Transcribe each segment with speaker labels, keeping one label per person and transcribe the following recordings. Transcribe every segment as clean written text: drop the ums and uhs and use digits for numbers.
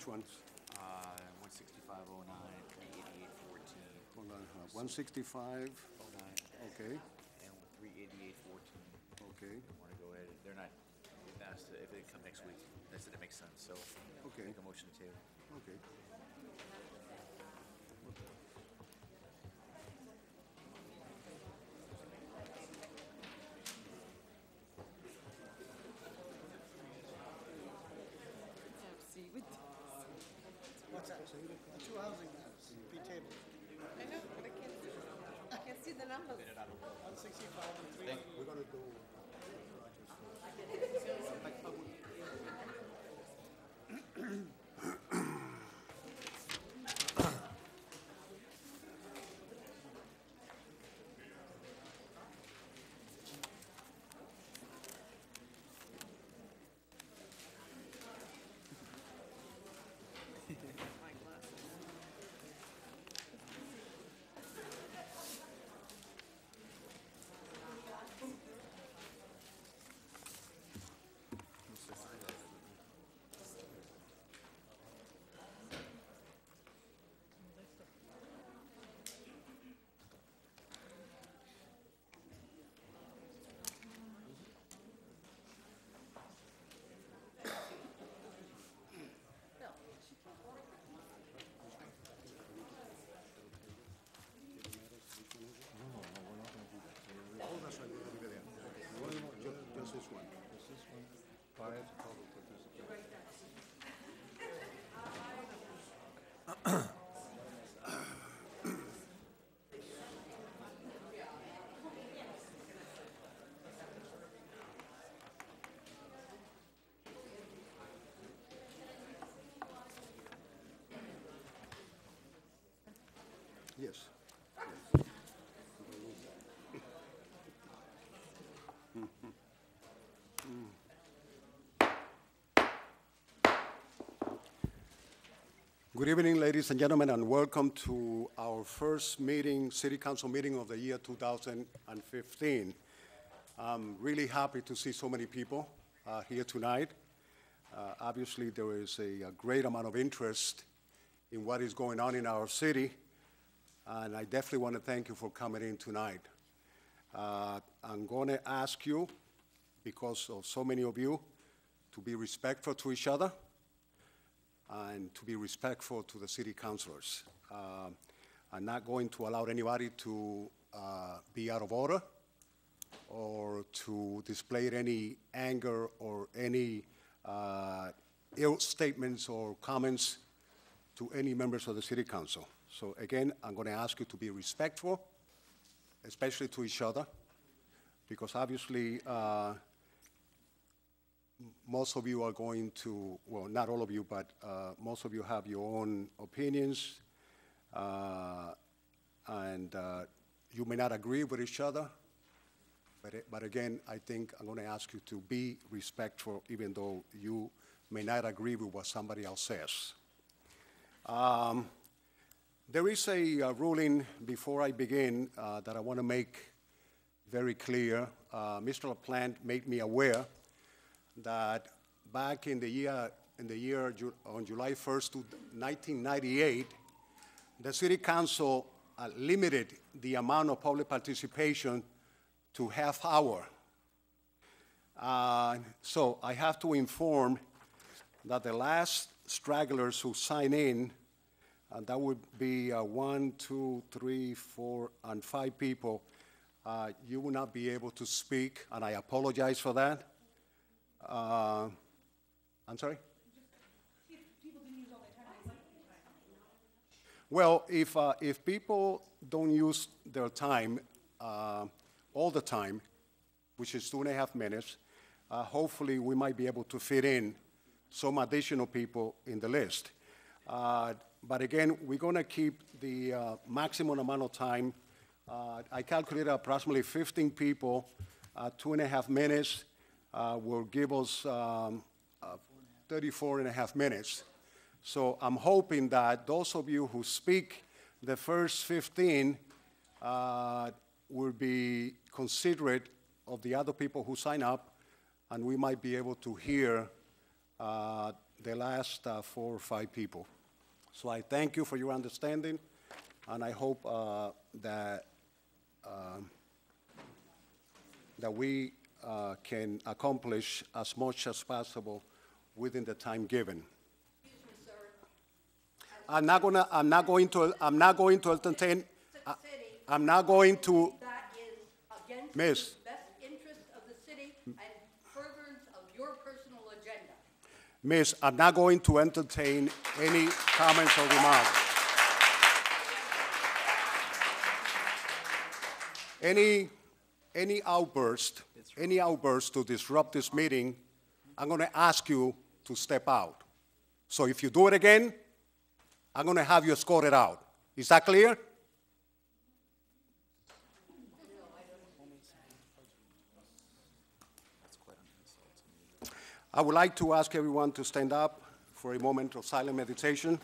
Speaker 1: Which ones?
Speaker 2: 16509, 38814,
Speaker 1: Hold on, 165,
Speaker 2: 09,
Speaker 1: okay,
Speaker 2: and 38814.
Speaker 1: okay,
Speaker 2: I want to go ahead. They're not. They've asked if they come next week. That's it. It makes sense. So
Speaker 1: okay,
Speaker 2: make a motion to table.
Speaker 1: okay.
Speaker 3: See, with
Speaker 4: What's that? Two housing matters, be tabled.
Speaker 3: I know, but I can't see the numbers.
Speaker 4: 165 and 3.
Speaker 1: We're gonna do.
Speaker 3: My glasses.
Speaker 1: Oh, that's right, we're gonna leave it there. Just this one.
Speaker 5: Is this one prior to public participation?
Speaker 1: Yes. Good evening, ladies and gentlemen, and welcome to our first meeting, City Council meeting of the year 2015. I'm really happy to see so many people here tonight. Obviously, there is a great amount of interest in what is going on in our city, and I definitely want to thank you for coming in tonight. I'm going to ask you, because of so many of you, to be respectful to each other and to be respectful to the city councilors. I'm not going to allow anybody to be out of order or to display any anger or any ill statements or comments to any members of the city council. So again, I'm going to ask you to be respectful, especially to each other, because obviously most of you are going to, well, not all of you, but most of you have your own opinions, and you may not agree with each other, but again, I think I'm going to ask you to be respectful, even though you may not agree with what somebody else says. There is a ruling, before I begin, that I want to make very clear. Mr. LaPlante made me aware that back in the year on July 1st, 1998, the City Council limited the amount of public participation to half hour. So I have to inform that the last stragglers who sign in, and that would be 1, 2, 3, 4, and 5 people, you will not be able to speak, and I apologize for that. I'm sorry? Well, if people don't use their time all the time, which is 2.5 minutes, hopefully we might be able to fit in some additional people in the list. But again, we're going to keep the maximum amount of time. I calculated approximately 15 people, 2.5 minutes will give us 34.5 minutes. So I'm hoping that those of you who speak the first 15 will be considerate of the other people who sign up, and we might be able to hear the last 4 or 5 people. So I thank you for your understanding, and I hope that we can accomplish as much as possible within the time given. I'm not going to entertain. I'm not going to.
Speaker 6: That is against
Speaker 1: Miss.
Speaker 6: the best interest of the city and furtherance of your personal agenda.
Speaker 1: Miss, I'm not going to entertain any comments or remarks. Any outburst to disrupt this meeting, I'm going to ask you to step out. So if you do it again, I'm going to have you escorted out. Is that clear? I would like to ask everyone to stand up for a moment of silent meditation.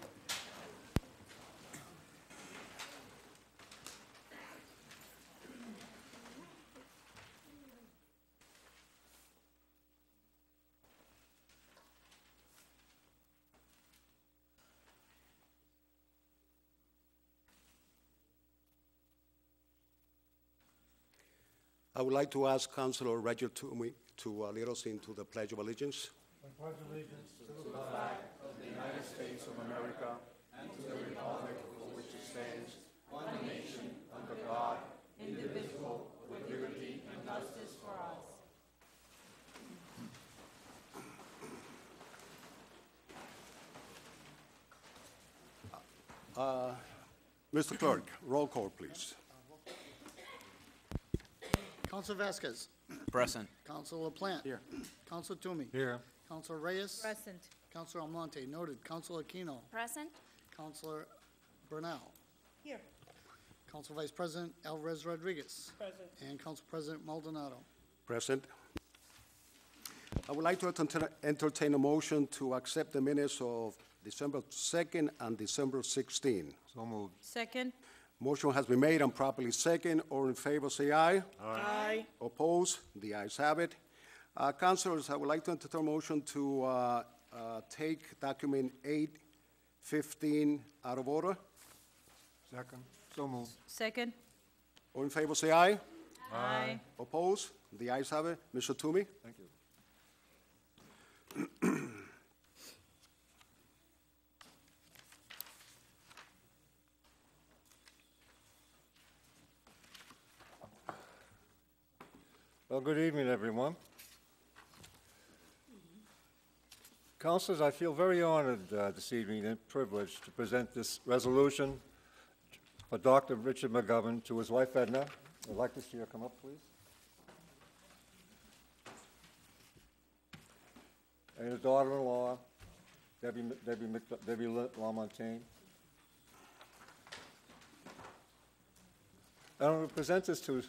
Speaker 1: I would like to ask Councilor Roger Toomey to lead us into the Pledge of Allegiance.
Speaker 5: I pledge allegiance to the flag of the United States of America and to the republic for which it stands, one nation, under God, indivisible, with liberty and justice for all.
Speaker 1: Mr. Clerk, roll call, please.
Speaker 4: Council Vasquez.
Speaker 2: Present.
Speaker 4: Council LaPlante. Here. Council Toomey.
Speaker 5: Here.
Speaker 4: Council Reyes.
Speaker 3: Present.
Speaker 4: Council Almonte. Noted. Council Aquino.
Speaker 3: Present.
Speaker 4: Councilor Bernal.
Speaker 3: Here.
Speaker 4: Council Vice President Alvarez Rodriguez.
Speaker 3: Present.
Speaker 4: And Council President Maldonado.
Speaker 1: Present. I would like to entertain a motion to accept the minutes of December 2nd and December 16th.
Speaker 5: So moved.
Speaker 3: Second.
Speaker 1: Motion has been made and properly second. All in favor, say aye.
Speaker 3: Aye.
Speaker 1: Opposed? The ayes have it. Councilors, I would like to entertain a motion to take document 815 out of order.
Speaker 5: Second. So moved.
Speaker 3: Second.
Speaker 1: All in favor, say aye.
Speaker 3: Aye.
Speaker 1: Opposed? The ayes have it. Mr. Toomey?
Speaker 5: Thank you. Well, good evening, everyone. Councilors, I feel very honored this evening and privileged to present this resolution for Dr. Richard McGovern to his wife Edna. I'd like to see her come up, please. And his daughter-in-law, Debbie LaMontagne. I want to present this to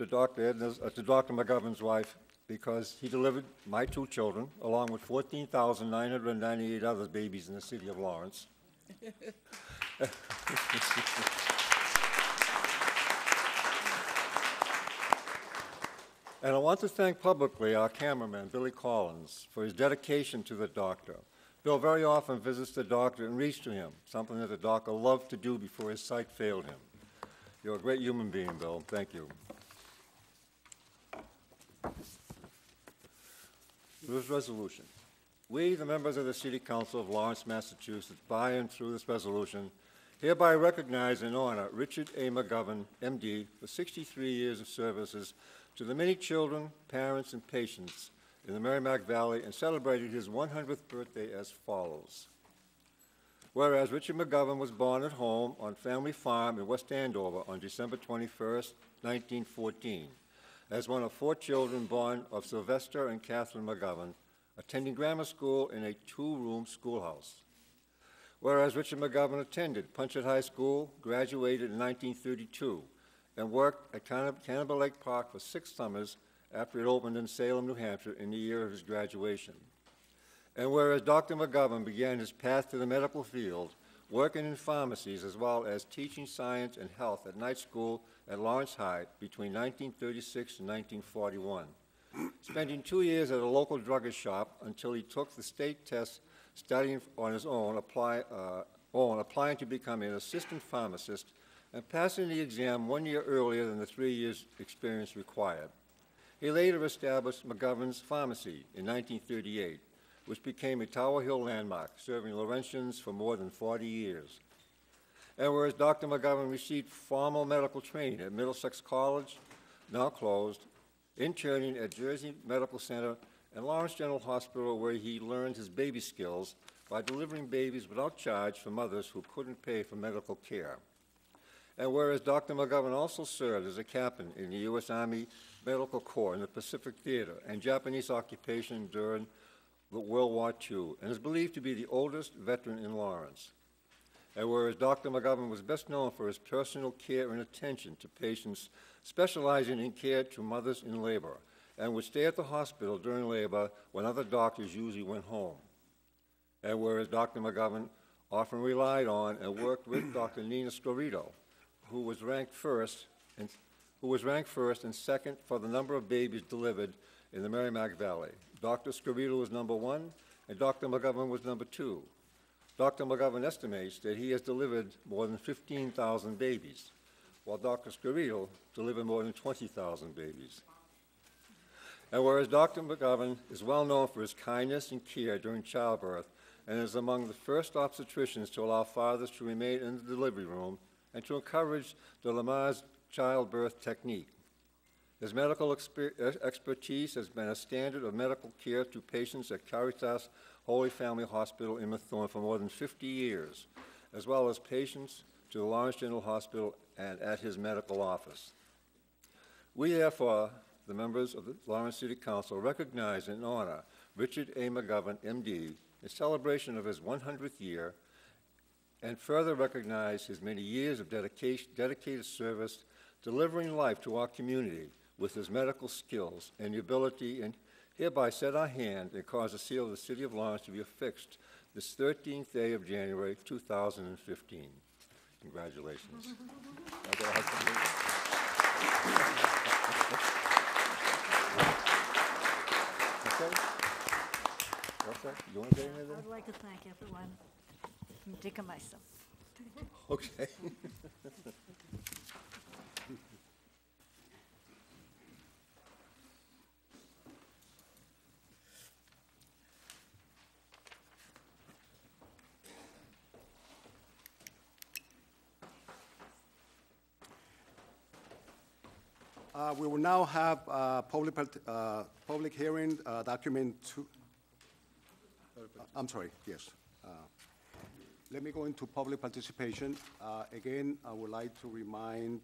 Speaker 5: Dr. McGovern's wife because he delivered my 2 children, along with 14,998 other babies in the city of Lawrence. And I want to thank publicly our cameraman, Billy Collins, for his dedication to the doctor. Bill very often visits the doctor and reads to him, something that the doctor loved to do before his sight failed him. You're a great human being, Bill. Thank you. This resolution. We, the members of the City Council of Lawrence, Massachusetts, by and through this resolution, hereby recognize and honor Richard A. McGovern, M.D., for 63 years of services to the many children, parents, and patients in the Merrimack Valley, and celebrated his 100th birthday as follows. Whereas Richard McGovern was born at home on Family Farm in West Andover on December 21st, 1914, as one of 4 children born of Sylvester and Catherine McGovern, attending grammar school in a 2-room schoolhouse. Whereas Richard McGovern attended Punchett High School, graduated in 1932, and worked at Cannibal Lake Park for 6 summers after it opened in Salem, New Hampshire in the year of his graduation. And whereas Dr. McGovern began his path to the medical field, working in pharmacies as well as teaching science and health at night school at Lawrence High between 1936 and 1941, spending 2 years at a local druggist shop until he took the state test studying on his own, applying to become an assistant pharmacist, and passing the exam 1 year earlier than the 3 years experience required. He later established McGovern's Pharmacy in 1938, which became a Tower Hill landmark, serving Laurentians for more than 40 years. And whereas Dr. McGovern received formal medical training at Middlesex College, now closed, interning at Jersey Medical Center and Lawrence General Hospital, where he learned his baby skills by delivering babies without charge for mothers who couldn't pay for medical care. And whereas Dr. McGovern also served as a captain in the U.S. Army Medical Corps in the Pacific Theater and Japanese occupation during World War II, and is believed to be the oldest veteran in Lawrence. And whereas Dr. McGovern was best known for his personal care and attention to patients specializing in care to mothers in labor, and would stay at the hospital during labor when other doctors usually went home. And whereas Dr. McGovern often relied on and worked with Dr. Nina Scorito, who was ranked first and second for the number of babies delivered in the Merrimack Valley. Dr. Scorito was number 1, and Dr. McGovern was number 2. Dr. McGovern estimates that he has delivered more than 15,000 babies, while Dr. Scorito delivered more than 20,000 babies. And whereas Dr. McGovern is well known for his kindness and care during childbirth, and is among the first obstetricians to allow fathers to remain in the delivery room and to encourage the Lamaze childbirth technique. His medical expertise has been a standard of medical care to patients at Caritas Holy Family Hospital in Methuen for more than 50 years, as well as patients to the Lawrence General Hospital and at his medical office. We, therefore, the members of the Lawrence City Council, recognize and honor Richard A. McGovern, MD, in celebration of his 100th year, and further recognize his many years of dedicated service, delivering life to our community with his medical skills and the ability, and hereby set our hand and cause the seal of the City of Lawrence to be affixed this 13th day of January 2015. Congratulations. Okay. What's that? You want to say anything?
Speaker 7: I would like to thank everyone, from Dick and myself.
Speaker 5: Okay.
Speaker 1: We will now have public hearing, document 2. I'm sorry, yes. Let me go into public participation. Again, I would like to remind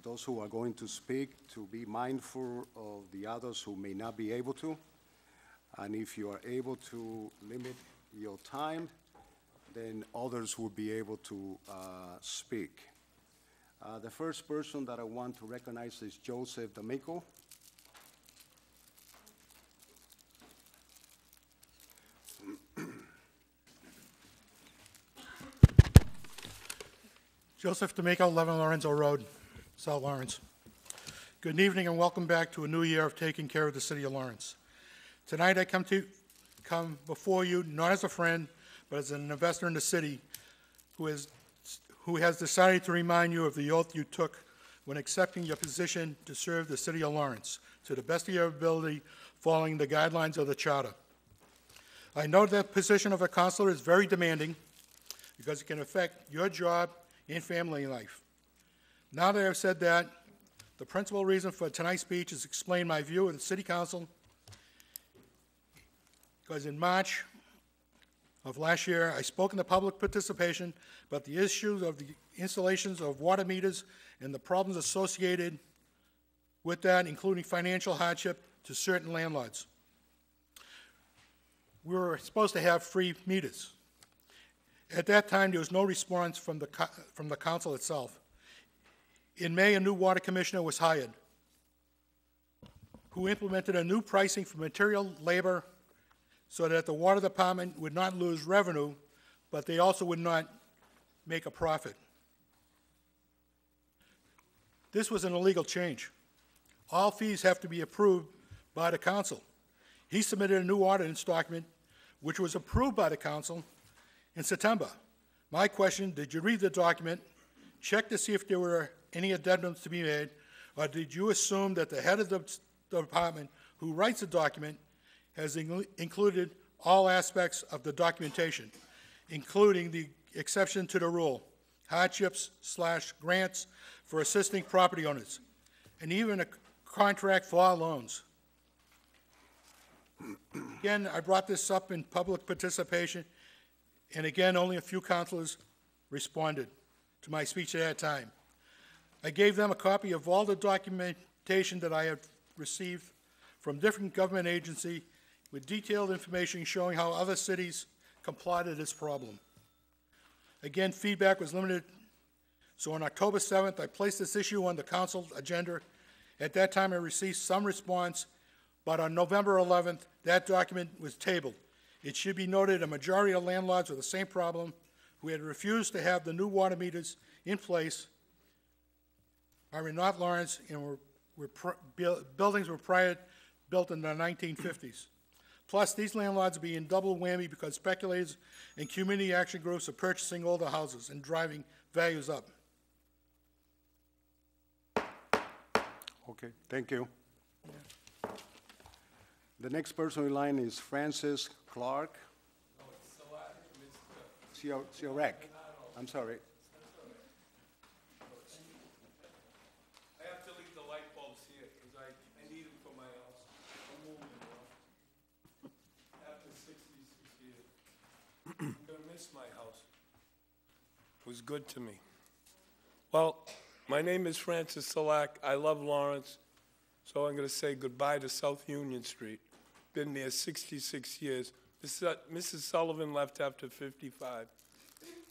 Speaker 1: those who are going to speak to be mindful of the others who may not be able to. And if you are able to limit your time, then others will be able to speak. The first person that I want to recognize is Joseph D'Amico.
Speaker 8: Joseph D'Amico, 11 Lorenzo Road, South Lawrence. Good evening and welcome back to a new year of taking care of the City of Lawrence. Tonight I come before you not as a friend, but as an investor in the city who has decided to remind you of the oath you took when accepting your position to serve the City of Lawrence to the best of your ability, following the guidelines of the Charter. I know that position of a councilor is very demanding because it can affect your job and family life. Now that I've said that, the principal reason for tonight's speech is to explain my view of the City Council, because in March of last year, I spoke in the public participation about the issues of the installations of water meters and the problems associated with that, including financial hardship to certain landlords. We were supposed to have free meters. At that time, there was no response from the council itself. In May, a new water commissioner was hired, who implemented a new pricing for material labor so that the water department would not lose revenue, but they also would not make a profit. This was an illegal change. All fees have to be approved by the council. He submitted a new ordinance document which was approved by the council in September. My question, did you read the document, check to see if there were any addendums to be made, or did you assume that the head of the department who writes the document has included all aspects of the documentation, including the exception to the rule, hardships/grants for assisting property owners, and even a contract for all loans? Again, I brought this up in public participation, and again, only a few councilors responded to my speech at that time. I gave them a copy of all the documentation that I had received from different government agencies with detailed information showing how other cities complied with this problem. Again, feedback was limited, so on October 7th, I placed this issue on the council agenda. At that time, I received some response, but on November 11th, that document was tabled. It should be noted a majority of landlords with the same problem who had refused to have the new water meters in place are in North Lawrence and buildings were built in the 1950s. Plus, these landlords are being double whammy because speculators and community action groups are purchasing older houses and driving values up.
Speaker 1: Okay, thank you. The next person in line is Francis Clark. Ciorek. I'm sorry.
Speaker 9: I have to leave the light bulbs here because I need them for my house. I'm moving now. After 66 years. I'm going to miss my house. It was good to me. Well, my name is Francis Salak. I love Lawrence, so I'm going to say goodbye to South Union Street. Been there 66 years. Mrs. Sullivan left after 55.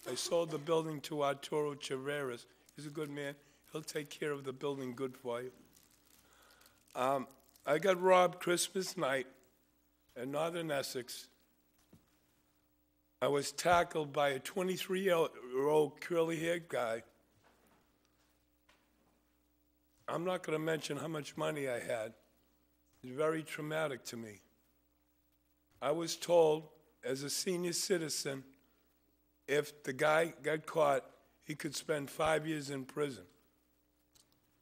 Speaker 9: I sold the building to Arturo Chaveras. He's a good man. He'll take care of the building good for you. I got robbed Christmas night in northern Essex. I was tackled by a 23-year-old curly-haired guy. I'm not going to mention how much money I had. It's very traumatic to me. I was told, as a senior citizen, if the guy got caught, he could spend 5 years in prison.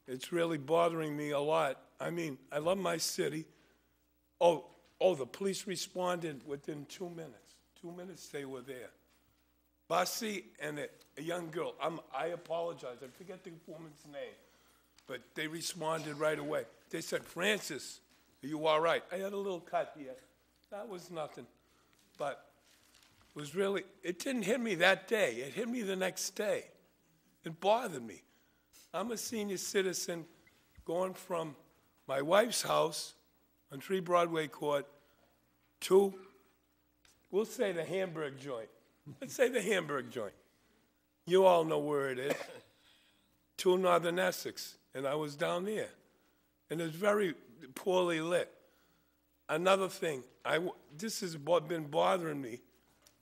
Speaker 9: It's really bothering me a lot. I mean, I love my city. Oh, the police responded within 2 minutes. 2 minutes they were there. Bossy and a young girl. I apologize. I forget the woman's name. But they responded right away. They said, Francis, are you all right? I had a little cut here. That was nothing. But it didn't hit me that day. It hit me the next day. It bothered me. I'm a senior citizen going from my wife's house on 3 Broadway Court to, we'll say the Hamburg joint. Let's say the Hamburg joint. You all know where it is. To Northern Essex. And I was down there. And it's very poorly lit. Another thing, this has been bothering me.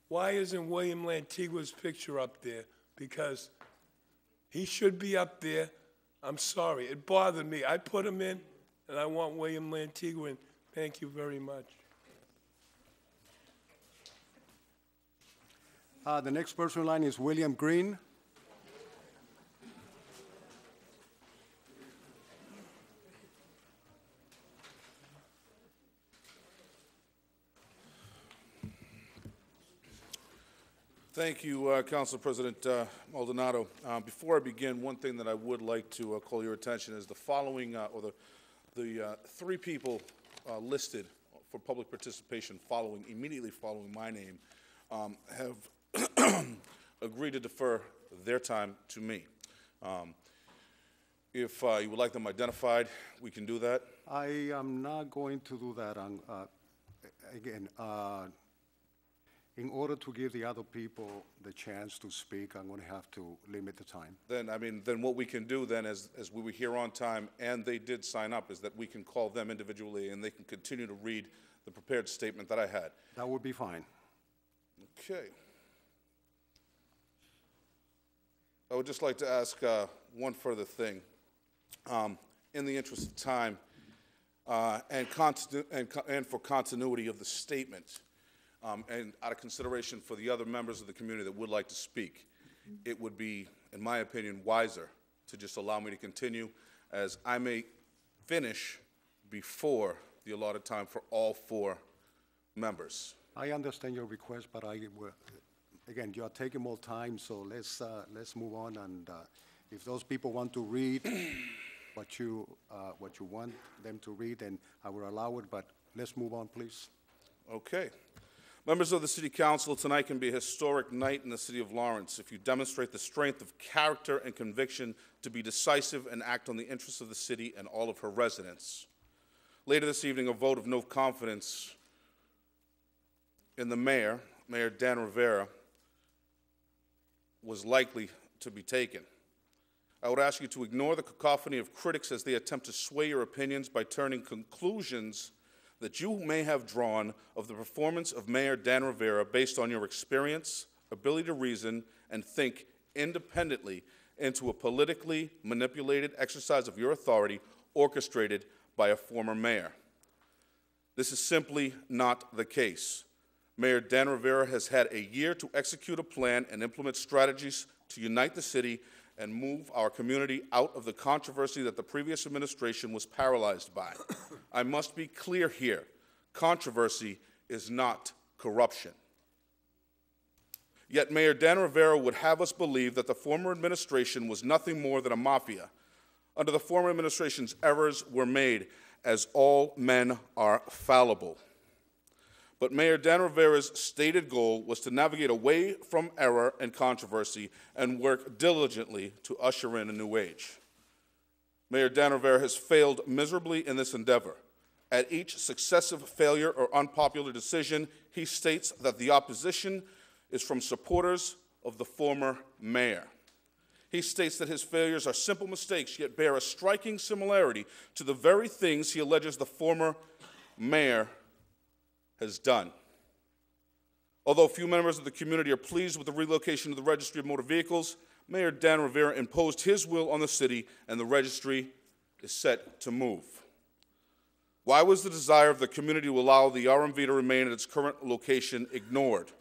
Speaker 9: Why isn't William Lantigua's picture up there? Because he should be up there. I'm sorry. It bothered me. I put him in, and I want William Lantigua in. Thank you very much.
Speaker 1: The next person in line is William Green.
Speaker 10: Thank you, Council President Maldonado. Before I begin, one thing that I would like to call your attention is the following, the 3 people listed for public participation immediately following my name have agreed to defer their time to me. If you would like them identified, we can do that.
Speaker 1: I am not going to do that. Again, in order to give the other people the chance to speak, I'm going to have to limit the time.
Speaker 10: Then what we can do then, as we were here on time and they did sign up, is that we can call them individually and they can continue to read the prepared statement that I had.
Speaker 1: That would be fine.
Speaker 10: Okay. I would just like to ask one further thing. In the interest of time and for continuity of the statement, and out of consideration for the other members of the community that would like to speak, it would be, in my opinion, wiser to just allow me to continue, as I may finish before the allotted time for all 4 members.
Speaker 1: I understand your request, but again, you are taking more time, so let's move on. And if those people want to read what you want them to read, then I will allow it. But let's move on, please.
Speaker 10: Okay. Members of the City Council, tonight can be a historic night in the City of Lawrence if you demonstrate the strength of character and conviction to be decisive and act on the interests of the city and all of her residents. Later this evening, a vote of no confidence in the mayor, Mayor Dan Rivera, was likely to be taken. I would ask you to ignore the cacophony of critics as they attempt to sway your opinions by turning conclusions that you may have drawn of the performance of Mayor Dan Rivera based on your experience, ability to reason, and think independently into a politically manipulated exercise of your authority orchestrated by a former mayor. This is simply not the case. Mayor Dan Rivera has had a year to execute a plan and implement strategies to unite the city and move our community out of the controversy that the previous administration was paralyzed by. I must be clear here. Controversy is not corruption. Yet Mayor Dan Rivera would have us believe that the former administration was nothing more than a mafia. Under the former administration's errors were made, as all men are fallible. But Mayor Dan Rivera's stated goal was to navigate away from error and controversy and work diligently to usher in a new age. Mayor Dan Rivera has failed miserably in this endeavor. At each successive failure or unpopular decision, he states that the opposition is from supporters of the former mayor. He states that his failures are simple mistakes, yet bear a striking similarity to the very things he alleges the former mayor has done. Although few members of the community are pleased with the relocation of the Registry of Motor Vehicles, Mayor Dan Rivera imposed his will on the city, and the registry is set to move. Why was the desire of the community to allow the RMV to remain at its current location ignored?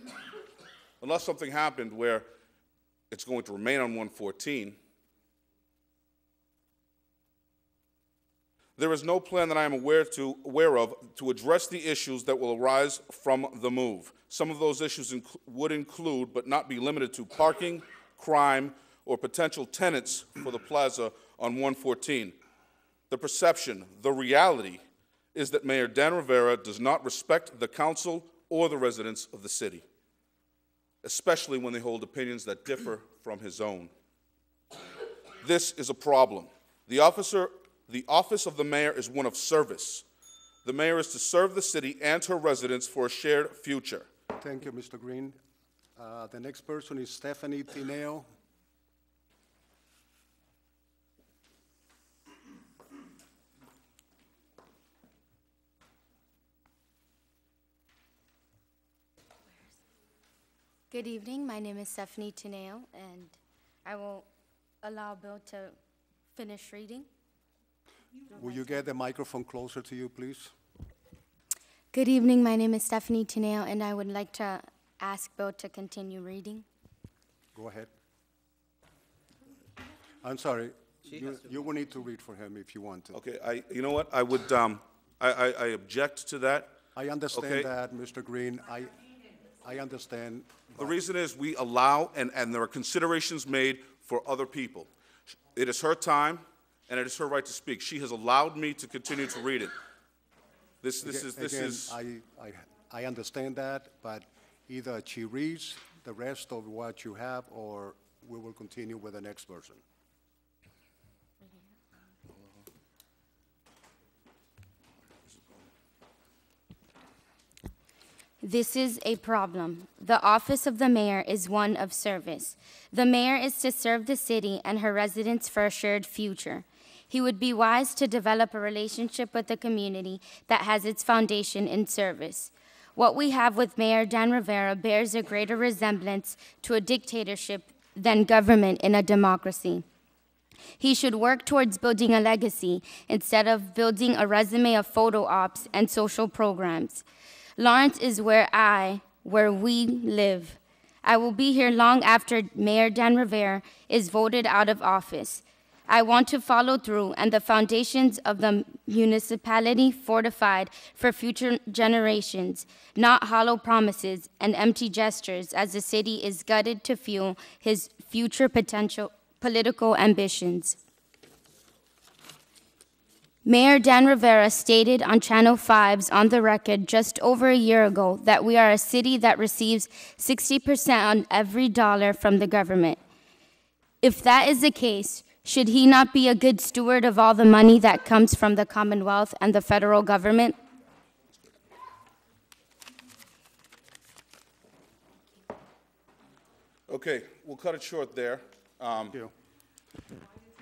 Speaker 10: Unless something happened where it's going to remain on 114, there is no plan that I am aware of to address the issues that will arise from the move. Some of those issues would include, but not be limited to, parking, crime, or potential tenants for the plaza on 114. The perception, the reality, is that Mayor Dan Rivera does not respect the council or the residents of the city, especially when they hold opinions that differ from his own. This is a problem. The office of the mayor is one of service. The mayor is to serve the city and her residents for a shared future.
Speaker 1: Thank you, Mr. Green. The next person is Stephanie Tineo.
Speaker 11: Good evening. My name is Stephanie Tineo, and I will allow Bill to finish reading.
Speaker 1: Will you get the microphone closer to you, please?
Speaker 11: Good evening. My name is Stephanie Tineo, and I would like to ask Bill to continue reading.
Speaker 1: Go ahead. I'm sorry. You will need to read for him if you want to.
Speaker 10: Okay, you know what? I would, I object to that.
Speaker 1: I understand
Speaker 10: Okay.
Speaker 1: that, Mr. Green. I understand.
Speaker 10: The reason is we allow, and there are considerations made for other people. It is her time, and it is her right to speak. She has allowed me to continue to read it. This is.
Speaker 1: I understand that, but either she reads the rest of what you have, or we will continue with the next person.
Speaker 11: This is a problem. The office of the mayor is one of service. The mayor is to serve the city and her residents for a shared future. He would be wise to develop a relationship with the community that has its foundation in service. What we have with Mayor Dan Rivera bears a greater resemblance to a dictatorship than government in a democracy. He should work towards building a legacy instead of building a resume of photo ops and social programs. Lawrence is where I, where we live. I will be here long after Mayor Dan Rivera is voted out of office. I want to follow through and the foundations of the municipality fortified for future generations, not hollow promises and empty gestures as the city is gutted to fuel his future potential political ambitions. Mayor Dan Rivera stated on Channel 5's On the Record just over a year ago that we are a city that receives 60% on every dollar from the government. If that is the case, should he not be a good steward of all the money that comes from the Commonwealth and the federal government?
Speaker 10: Okay, we'll cut it short there.
Speaker 1: Thank you.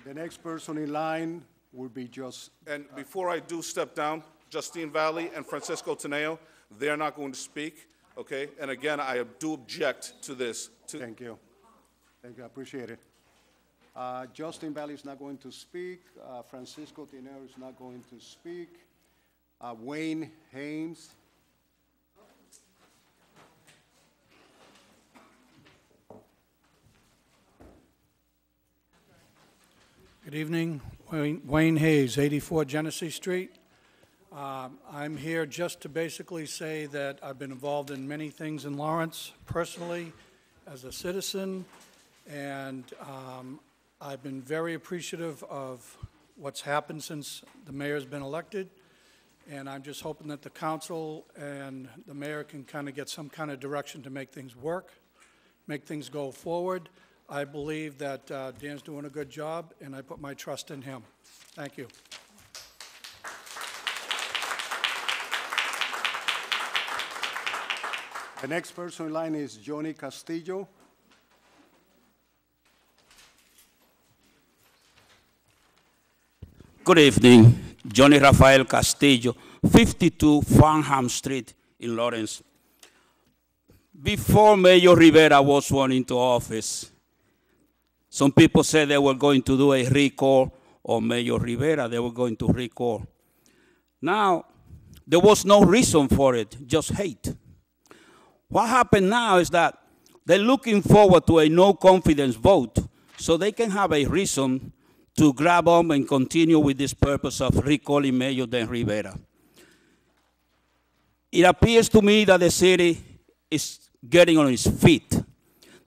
Speaker 1: The next person in line will be
Speaker 10: And before I do step down, Justine Valley and Francisco Teneo, they're not going to speak, okay? And again, I do object to this.
Speaker 1: Thank you. Thank you, I appreciate it. Justin Valley is not going to speak. Francisco Tineo is not going to speak. Wayne Haynes.
Speaker 4: Good evening, Wayne Hayes, 84 Genesee Street. I'm here just to basically say that I've been involved in many things in Lawrence personally, as a citizen, and I've been very appreciative of what's happened since the mayor's been elected, and I'm just hoping that the council and the mayor can kind of get some kind of direction to make things work, make things go forward. I believe that Dan's doing a good job, and I put my trust in him. Thank you.
Speaker 1: The next person in line is Johnny Castillo.
Speaker 12: Good evening, Johnny Rafael Castillo, 52 Farnham Street in Lawrence. Before Mayor Rivera was sworn into office, some people said they were going to do a recall on Mayor Rivera. They were going to recall. Now, there was no reason for it, just hate. What happened now is that they're looking forward to a no-confidence vote so they can have a reason to grab on and continue with this purpose of recalling Mayor Dan Rivera. It appears to me that the city is getting on its feet.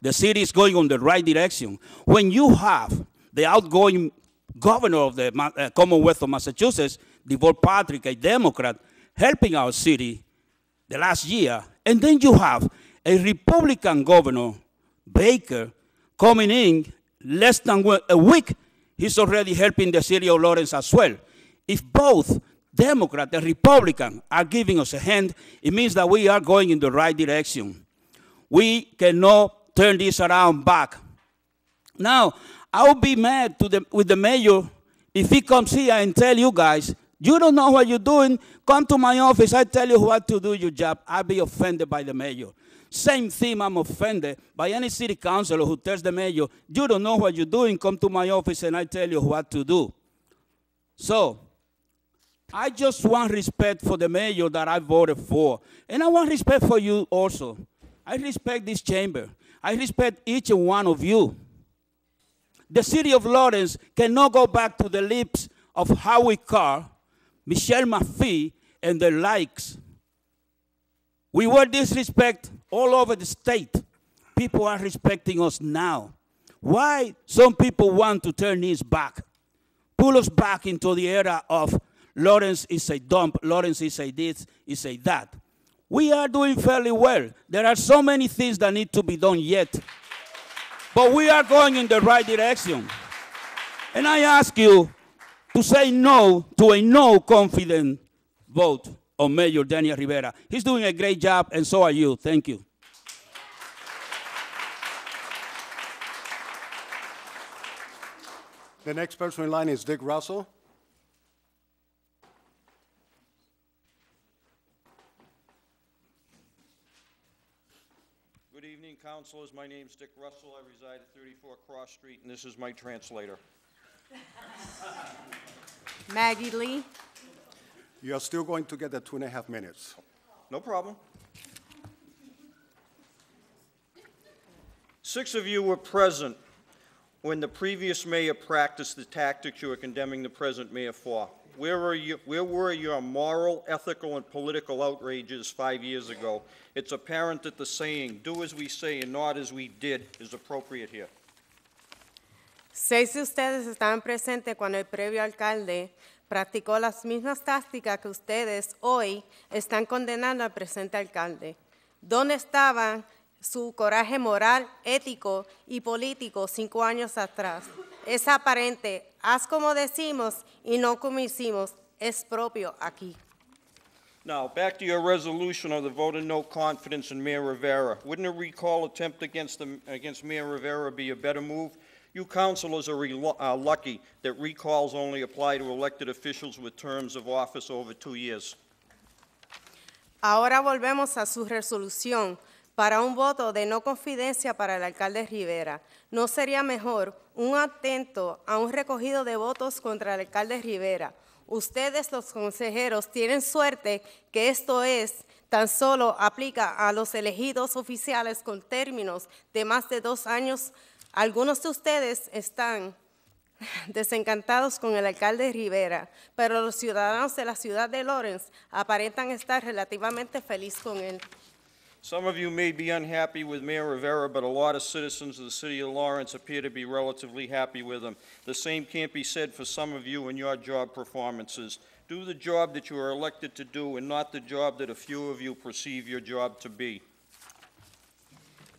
Speaker 12: The city is going on the right direction. When you have the outgoing governor of the Commonwealth of Massachusetts, DeVault Patrick, a Democrat, helping our city the last year, and then you have a Republican governor, Baker, coming in less than a week, he's already helping the city of Lawrence as well. If both Democrat and Republican are giving us a hand, it means that we are going in the right direction. We cannot turn this around back. Now, I would be mad with the mayor if he comes here and tell you guys, you don't know what you're doing, come to my office, I tell you what to do your job. I'll be offended by the mayor. Same thing, I'm offended by any city councilor who tells the mayor, you don't know what you're doing, come to my office and I tell you what to do. So, I just want respect for the mayor that I voted for. And I want respect for you also. I respect this chamber. I respect each and one of you. The city of Lawrence cannot go back to the lips of Howie Carr, Michelle McPhee, and their likes. We were disrespected all over the state. People are respecting us now. Why some people want to turn this back? Pull us back into the era of Lawrence is a dump, Lawrence is a this, is a that. We are doing fairly well. There are so many things that need to be done yet. But we are going in the right direction. And I ask you to say no to a no-confident vote on Mayor Daniel Rivera. He's doing a great job, and so are you. Thank you.
Speaker 1: The next person in line is Dick Russell.
Speaker 13: Good evening, councilors. My name's Dick Russell. I reside at 34 Cross Street, and this is my translator.
Speaker 3: Maggie Lee.
Speaker 1: You are still going to get the 2.5 minutes.
Speaker 13: No problem. 6 of you were present when the previous mayor practiced the tactics you are condemning the present mayor for. Where were your moral, ethical, and political outrages 5 years ago? It's apparent that the saying, do as we say and not as we did, is appropriate here.
Speaker 3: 6 de ustedes estaban presentes cuando el previo alcalde practicó las mismas tácticas que ustedes hoy están condenando al presente alcalde. ¿Dónde estaba su coraje moral, ético y político 5 años atrás? Es aparente, haz como decimos y no como hicimos, es propio aquí.
Speaker 13: Now, back to your resolution of the vote of no confidence in Mayor Rivera. Wouldn't a recall attempt against Mayor Rivera be a better move? You councilors are lucky that recalls only apply to elected officials with terms of office over 2 years.
Speaker 3: Ahora volvemos a su resolución para un voto de no confidencia para el alcalde Rivera. ¿No sería mejor un atento a un recogido de votos contra el alcalde Rivera? Ustedes, los consejeros, tienen suerte que esto tan solo aplica a los elegidos oficiales con términos de más de 2 años. Algunos de ustedes están desencantados con el alcalde Rivera, pero los ciudadanos de la ciudad de Lawrence aparentan estar relativamente felices con él.
Speaker 13: Some of you may be unhappy with Mayor Rivera, but a lot of citizens of the city of Lawrence appear to be relatively happy with him. The same can't be said for some of you in your job performances. Do the job that you are elected to do and not the job that a few of you perceive your job to be.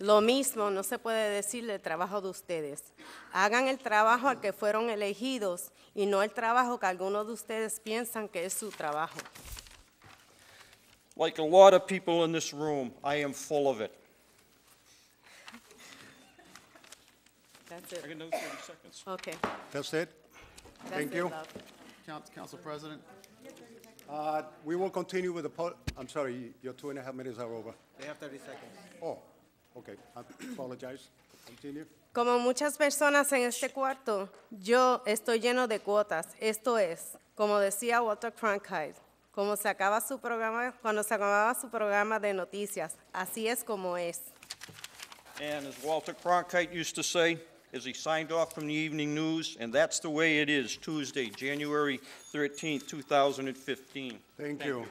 Speaker 3: Lo mismo no se puede decir del trabajo de ustedes. Hagan el trabajo al que fueron elegidos y no el trabajo que algunos de ustedes piensan que es su trabajo.
Speaker 13: Like a lot of people in this room, I am full of it.
Speaker 3: That's it.
Speaker 13: I got another 30 seconds.
Speaker 3: Okay.
Speaker 1: That's it? Thank you.
Speaker 2: Council President?
Speaker 1: We will continue with I'm sorry, your 2.5 minutes are over.
Speaker 2: They have 30 seconds.
Speaker 1: Oh, okay, I apologize. Continue.
Speaker 3: Como muchas personas en este cuarto, yo estoy lleno de cuotas. Esto es, como decía Walter Cronkite, cuando se acababa su programa de noticias. Así es como es.
Speaker 13: And as Walter Cronkite used to say, as he signed off from the evening news, and that's the way it is, Tuesday, January 13th, 2015.
Speaker 1: Thank you.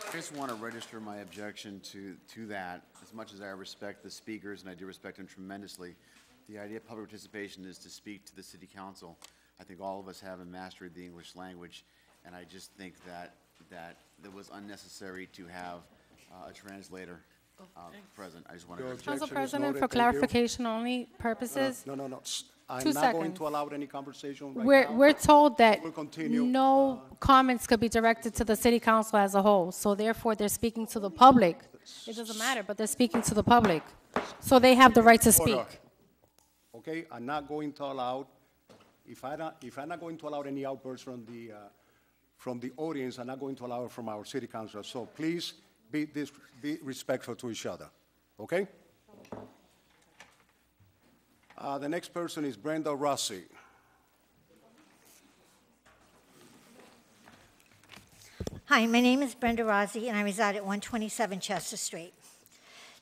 Speaker 2: I just want to register my objection to that. As much as I respect the speakers, and I do respect them tremendously, the idea of public participation is to speak to the city council. I think all of us haven't mastered the English language, and I just think that it was unnecessary to have a translator present. I just want to.
Speaker 14: Council President, for clarification only purposes.
Speaker 1: No. I'm
Speaker 14: 2
Speaker 1: not going
Speaker 14: seconds.
Speaker 1: to allow any conversation right now.
Speaker 14: We're told that
Speaker 1: We'll continue.
Speaker 14: no comments could be directed to the city council as a whole. So therefore, they're speaking to the public. It doesn't matter, but they're speaking to the public. So they have the right to speak.
Speaker 1: Order. Okay, I'm not going to allow, if I'm not going to allow any outbursts from the audience, I'm not going to allow it from our city council. So please be respectful to each other, okay? The next person is Brenda Rossi.
Speaker 7: Hi, my name is Brenda Rossi, and I reside at 127 Chester Street.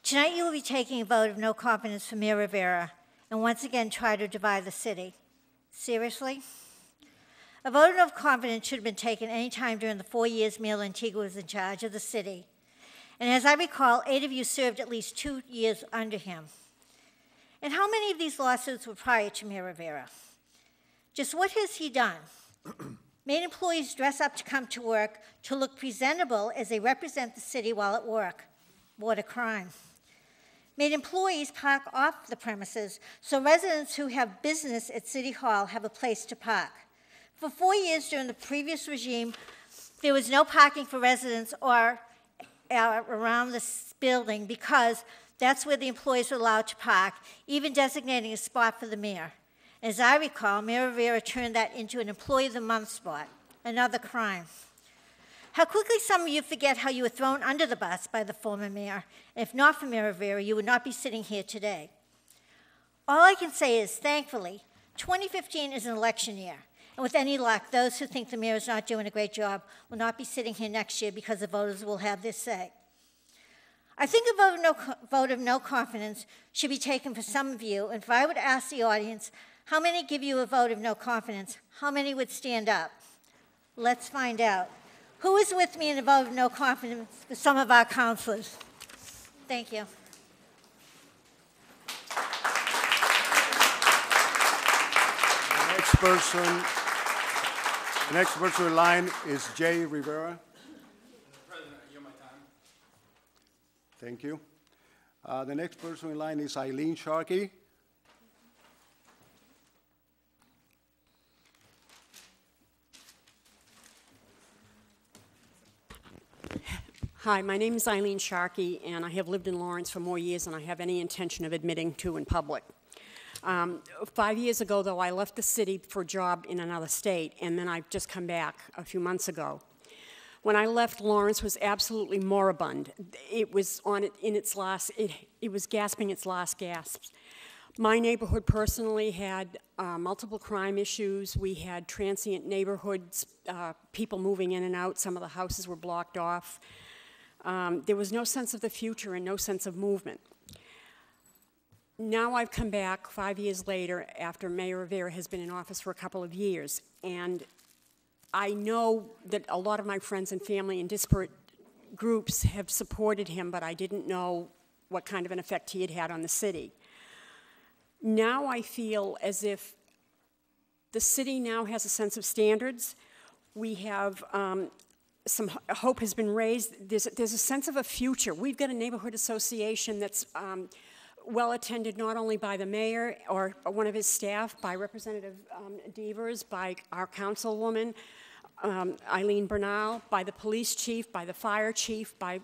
Speaker 7: Tonight you will be taking a vote of no confidence for Mayor Rivera and once again try to divide the city. Seriously? A vote of no confidence should have been taken any time during the 4 years Mayor Lantigua was in charge of the city. And as I recall, 8 of you served at least 2 years under him. And how many of these lawsuits were prior to Mayor Rivera? Just what has he done? Made employees dress up to come to work to look presentable as they represent the city while at work. What a crime. Made employees park off the premises so residents who have business at City Hall have a place to park. For 4 years during the previous regime, there was no parking for residents or around this building because that's where the employees were allowed to park, even designating a spot for the mayor. As I recall, Mayor Rivera turned that into an Employee of the Month spot, another crime. How quickly some of you forget how you were thrown under the bus by the former mayor. If not for Mayor Rivera, you would not be sitting here today. All I can say is, thankfully, 2015 is an election year, And with any luck, those who think the mayor is not doing a great job will not be sitting here next year because the voters will have their say. I think a vote of no confidence should be taken for some of you, and if I would ask the audience, how many give you a vote of no confidence? How many would stand up? Let's find out. Who is with me in a vote of no confidence for some of our councilors? Thank you.
Speaker 1: The next person in line is Jay Rivera.
Speaker 12: President, you're my time.
Speaker 1: Thank you. The next person in line is Eileen Sharkey.
Speaker 15: Hi, my name is Eileen Sharkey, and I have lived in Lawrence for more years than I have any intention of admitting to in public. 5 years ago, though, I left the city for a job in another state, and then I've just come back a few months ago. When I left, Lawrence was absolutely moribund. It was it was gasping its last gasps. My neighborhood personally had multiple crime issues. We had transient neighborhoods, people moving in and out. Some of the houses were blocked off. There was no sense of the future and no sense of movement. Now I've come back 5 years later after Mayor Rivera has been in office for a couple of years, and I know that a lot of my friends and family in disparate groups have supported him, but I didn't know what kind of an effect he had had on the city. Now I feel as if the city now has a sense of standards. We have some hope has been raised. There's a sense of a future. We've got a neighborhood association that's well attended not only by the mayor or one of his staff, by Representative Devers, by our councilwoman, Eileen Bernal, by the police chief, by the fire chief, by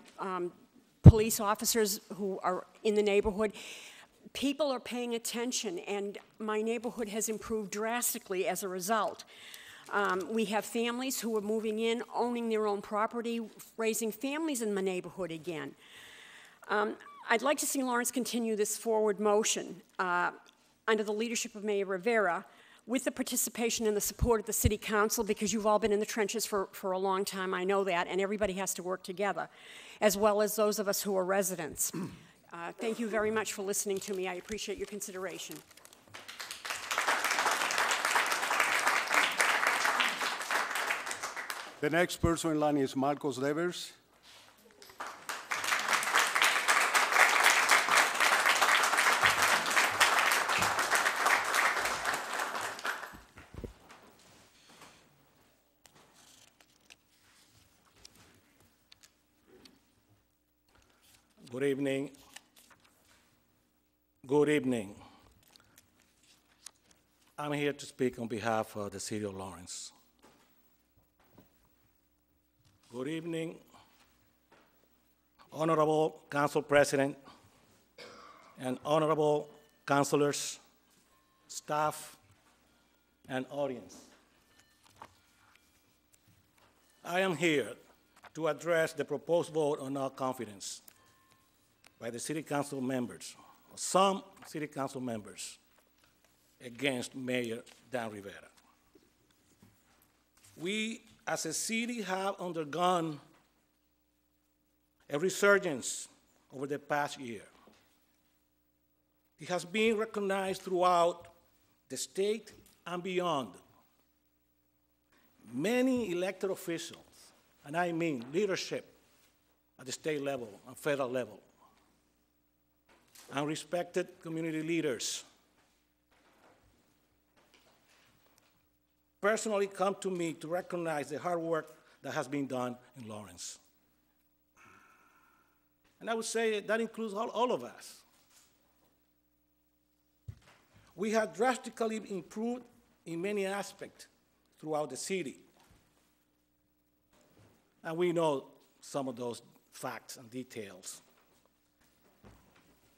Speaker 15: police officers who are in the neighborhood. People are paying attention, and my neighborhood has improved drastically as a result. We have families who are moving in, owning their own property, raising families in the neighborhood again. I'd like to see Lawrence continue this forward motion under the leadership of Mayor Rivera, with the participation and the support of the City Council, because you've all been in the trenches for a long time, I know that, and everybody has to work together, as well as those of us who are residents. Thank you very much for listening to me. I appreciate your consideration.
Speaker 1: The next person in line is Marcos Devers.
Speaker 16: Good evening. Good evening. I'm here to speak on behalf of the City of Lawrence. Good evening, Honorable Council President and Honorable Councilors, staff, and audience. I am here to address the proposed vote on no confidence by the City Council members, or some City Council members, against Mayor Dan Rivera. We, as a city, have undergone a resurgence over the past year. It has been recognized throughout the state and beyond. Many elected officials, and I mean leadership at the state level and federal level, and respected community leaders personally come to me to recognize the hard work that has been done in Lawrence. And I would say that includes all of us. We have drastically improved in many aspects throughout the city. And we know some of those facts and details.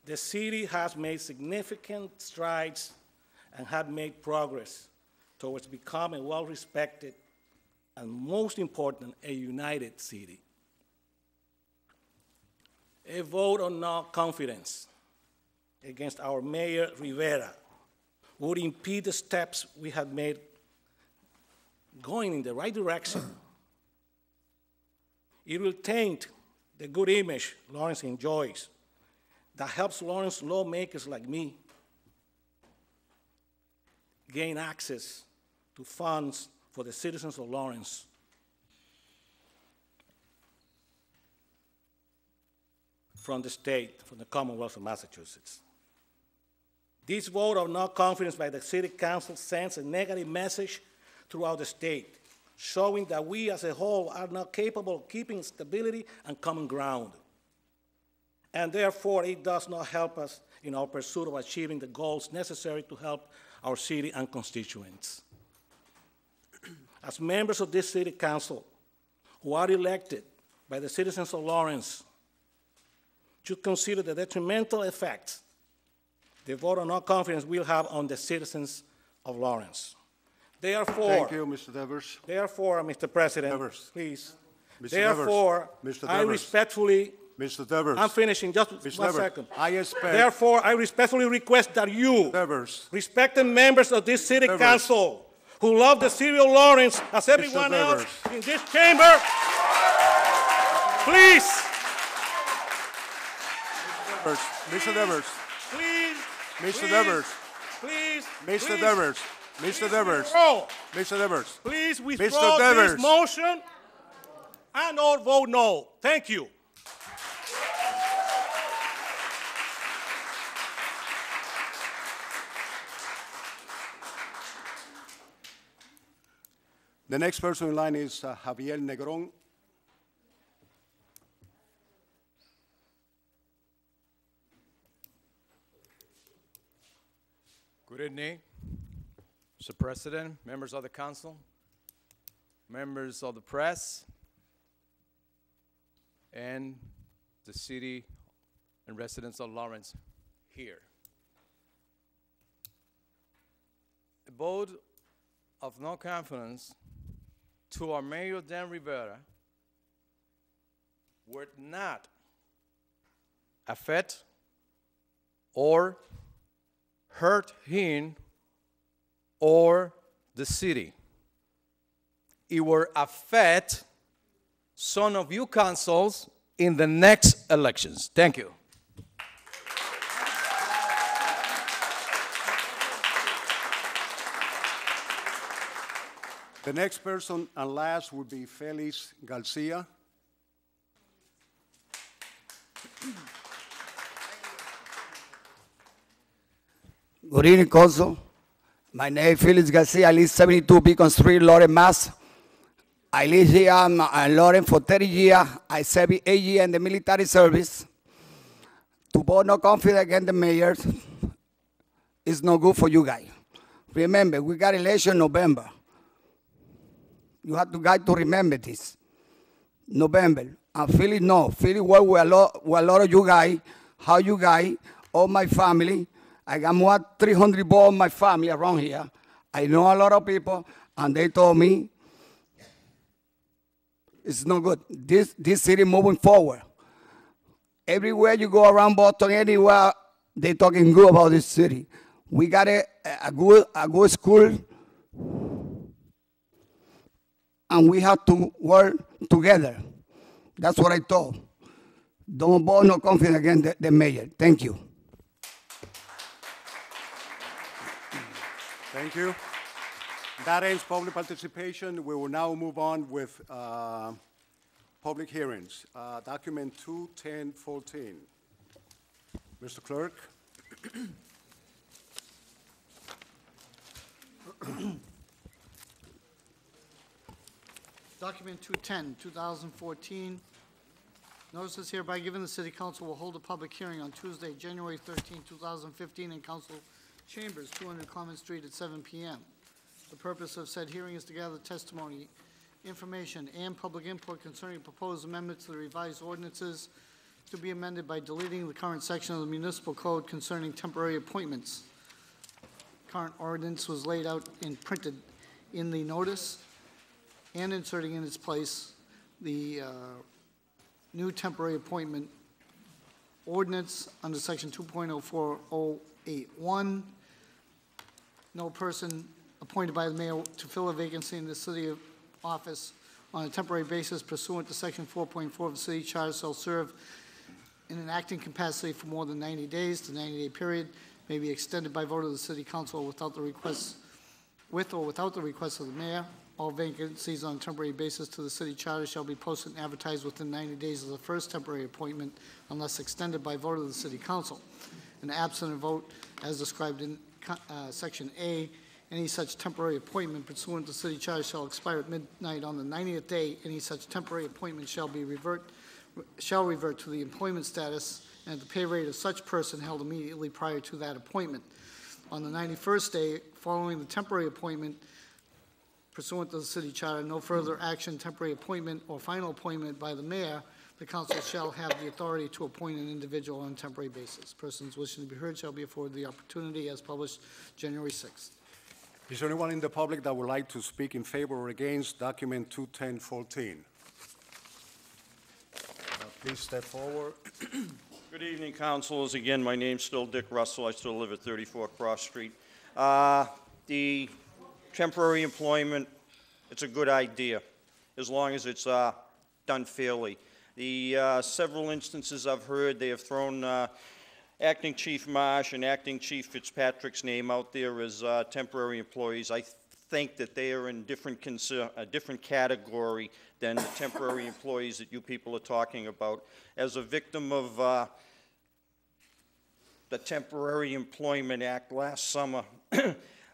Speaker 16: The city has made significant strides and has made progress towards becoming a well-respected and, most important, a united city. A vote on no confidence against our Mayor Rivera would impede the steps we have made going in the right direction. It will taint the good image Lawrence enjoys that helps Lawrence lawmakers like me gain access to funds for the citizens of Lawrence. From the state, from the Commonwealth of Massachusetts. This vote of no confidence by the City Council sends a negative message throughout the state, showing that we as a whole are not capable of keeping stability and common ground. And therefore, it does not help us in our pursuit of achieving the goals necessary to help our city and constituents. As members of this City Council, who are elected by the citizens of Lawrence, should consider the detrimental effects the vote of no confidence will have on the citizens of Lawrence. Therefore,
Speaker 1: Thank you, Mr. Devers.
Speaker 16: Therefore, Mr. President,
Speaker 1: Devers.
Speaker 16: please.
Speaker 1: Mr.
Speaker 16: Therefore,
Speaker 1: Devers. Mr.
Speaker 16: I
Speaker 1: Devers.
Speaker 16: respectfully,
Speaker 1: Mr. Devers.
Speaker 16: I'm finishing, just
Speaker 1: Mr.
Speaker 16: one
Speaker 1: Devers,
Speaker 16: second.
Speaker 1: I expect.
Speaker 16: Therefore, I respectfully request that you,
Speaker 1: Devers.
Speaker 16: respected members of this City
Speaker 1: Devers.
Speaker 16: Council, who love the city of Lawrence as everyone else in this chamber, please.
Speaker 1: Mr. Devers.
Speaker 16: Please.
Speaker 1: Mr. Devers.
Speaker 16: Please.
Speaker 1: Mr. Devers. Mr. Devers. Mr. Devers.
Speaker 16: Please
Speaker 1: Mr.
Speaker 16: withdraw
Speaker 1: Devers.
Speaker 16: this motion and or vote no. Thank you.
Speaker 1: The next person in line is Javier Negron.
Speaker 17: Good evening, Mr. President, members of the council, members of the press, and the city and residents of Lawrence here. A vote of no confidence to our Mayor Dan Rivera would not affect or hurt him or the city. It will affect some of you councils in the next elections. Thank you.
Speaker 1: The next person and last would be Felix Garcia.
Speaker 18: Good evening, Council. My name is Felix Garcia. I live 72 Beacon Street, Lawrence, Mass. I live here in Lawrence for 30 years. I served 8 years in the military service. To vote no confidence against the mayor is no good for you guys. Remember, we got election in November. You have to guys to remember this. November. And Philly, no. Philly work with a lot of you guys. How you guys, all my family. I got more than 300 boys in my family around here. I know a lot of people, and they told me it's not good. This city moving forward. Everywhere you go around Boston, anywhere, they talking good about this city. We got a good school, and we have to work together. That's what I thought. Don't vote no confidence against the mayor. Thank you.
Speaker 1: Thank you. That ends public participation. We will now move on with public hearings. Document 21014. Mr. Clerk.
Speaker 19: Document 210, 2014. Notice is hereby given the City Council will hold a public hearing on Tuesday, January 13, 2015 in Council Chambers, 200 Clement Street at 7 p.m. The purpose of said hearing is to gather testimony, information, and public input concerning proposed amendments to the revised ordinances to be amended by deleting the current section of the municipal code concerning temporary appointments. Current ordinance was laid out and printed in the notice and inserting in its place the new temporary appointment ordinance under section 2.04081. No person appointed by the mayor to fill a vacancy in the city office on a temporary basis pursuant to Section 4.4 of the city charter shall serve in an acting capacity for more than 90 days. The 90-day period may be extended by vote of the city council without the request, with or without the request of the mayor. All vacancies on a temporary basis to the city charter shall be posted and advertised within 90 days of the first temporary appointment unless extended by vote of the city council. And absent a vote as described in Section A, any such temporary appointment pursuant to city charter shall expire at midnight on the 90th day. Any such temporary appointment shall revert to the employment status and the pay rate of such person held immediately prior to that appointment. On the 91st day following the temporary appointment pursuant to the city charter, no further action, temporary appointment, or final appointment by the mayor, the council shall have the authority to appoint an individual on a temporary basis. Persons wishing to be heard shall be afforded the opportunity as published January 6th.
Speaker 1: Is there anyone in the public that would like to speak in favor or against document 21014? Please step forward.
Speaker 13: Good evening, councilors. Again, my name's still Dick Russell. I still live at 34 Cross Street. The temporary employment, it's a good idea, as long as it's done fairly. The several instances I've heard, they have thrown Acting Chief Marsh and Acting Chief Fitzpatrick's name out there as temporary employees. I think that they are in a different category than the temporary employees that you people are talking about. As a victim of the Temporary Employment Act last summer,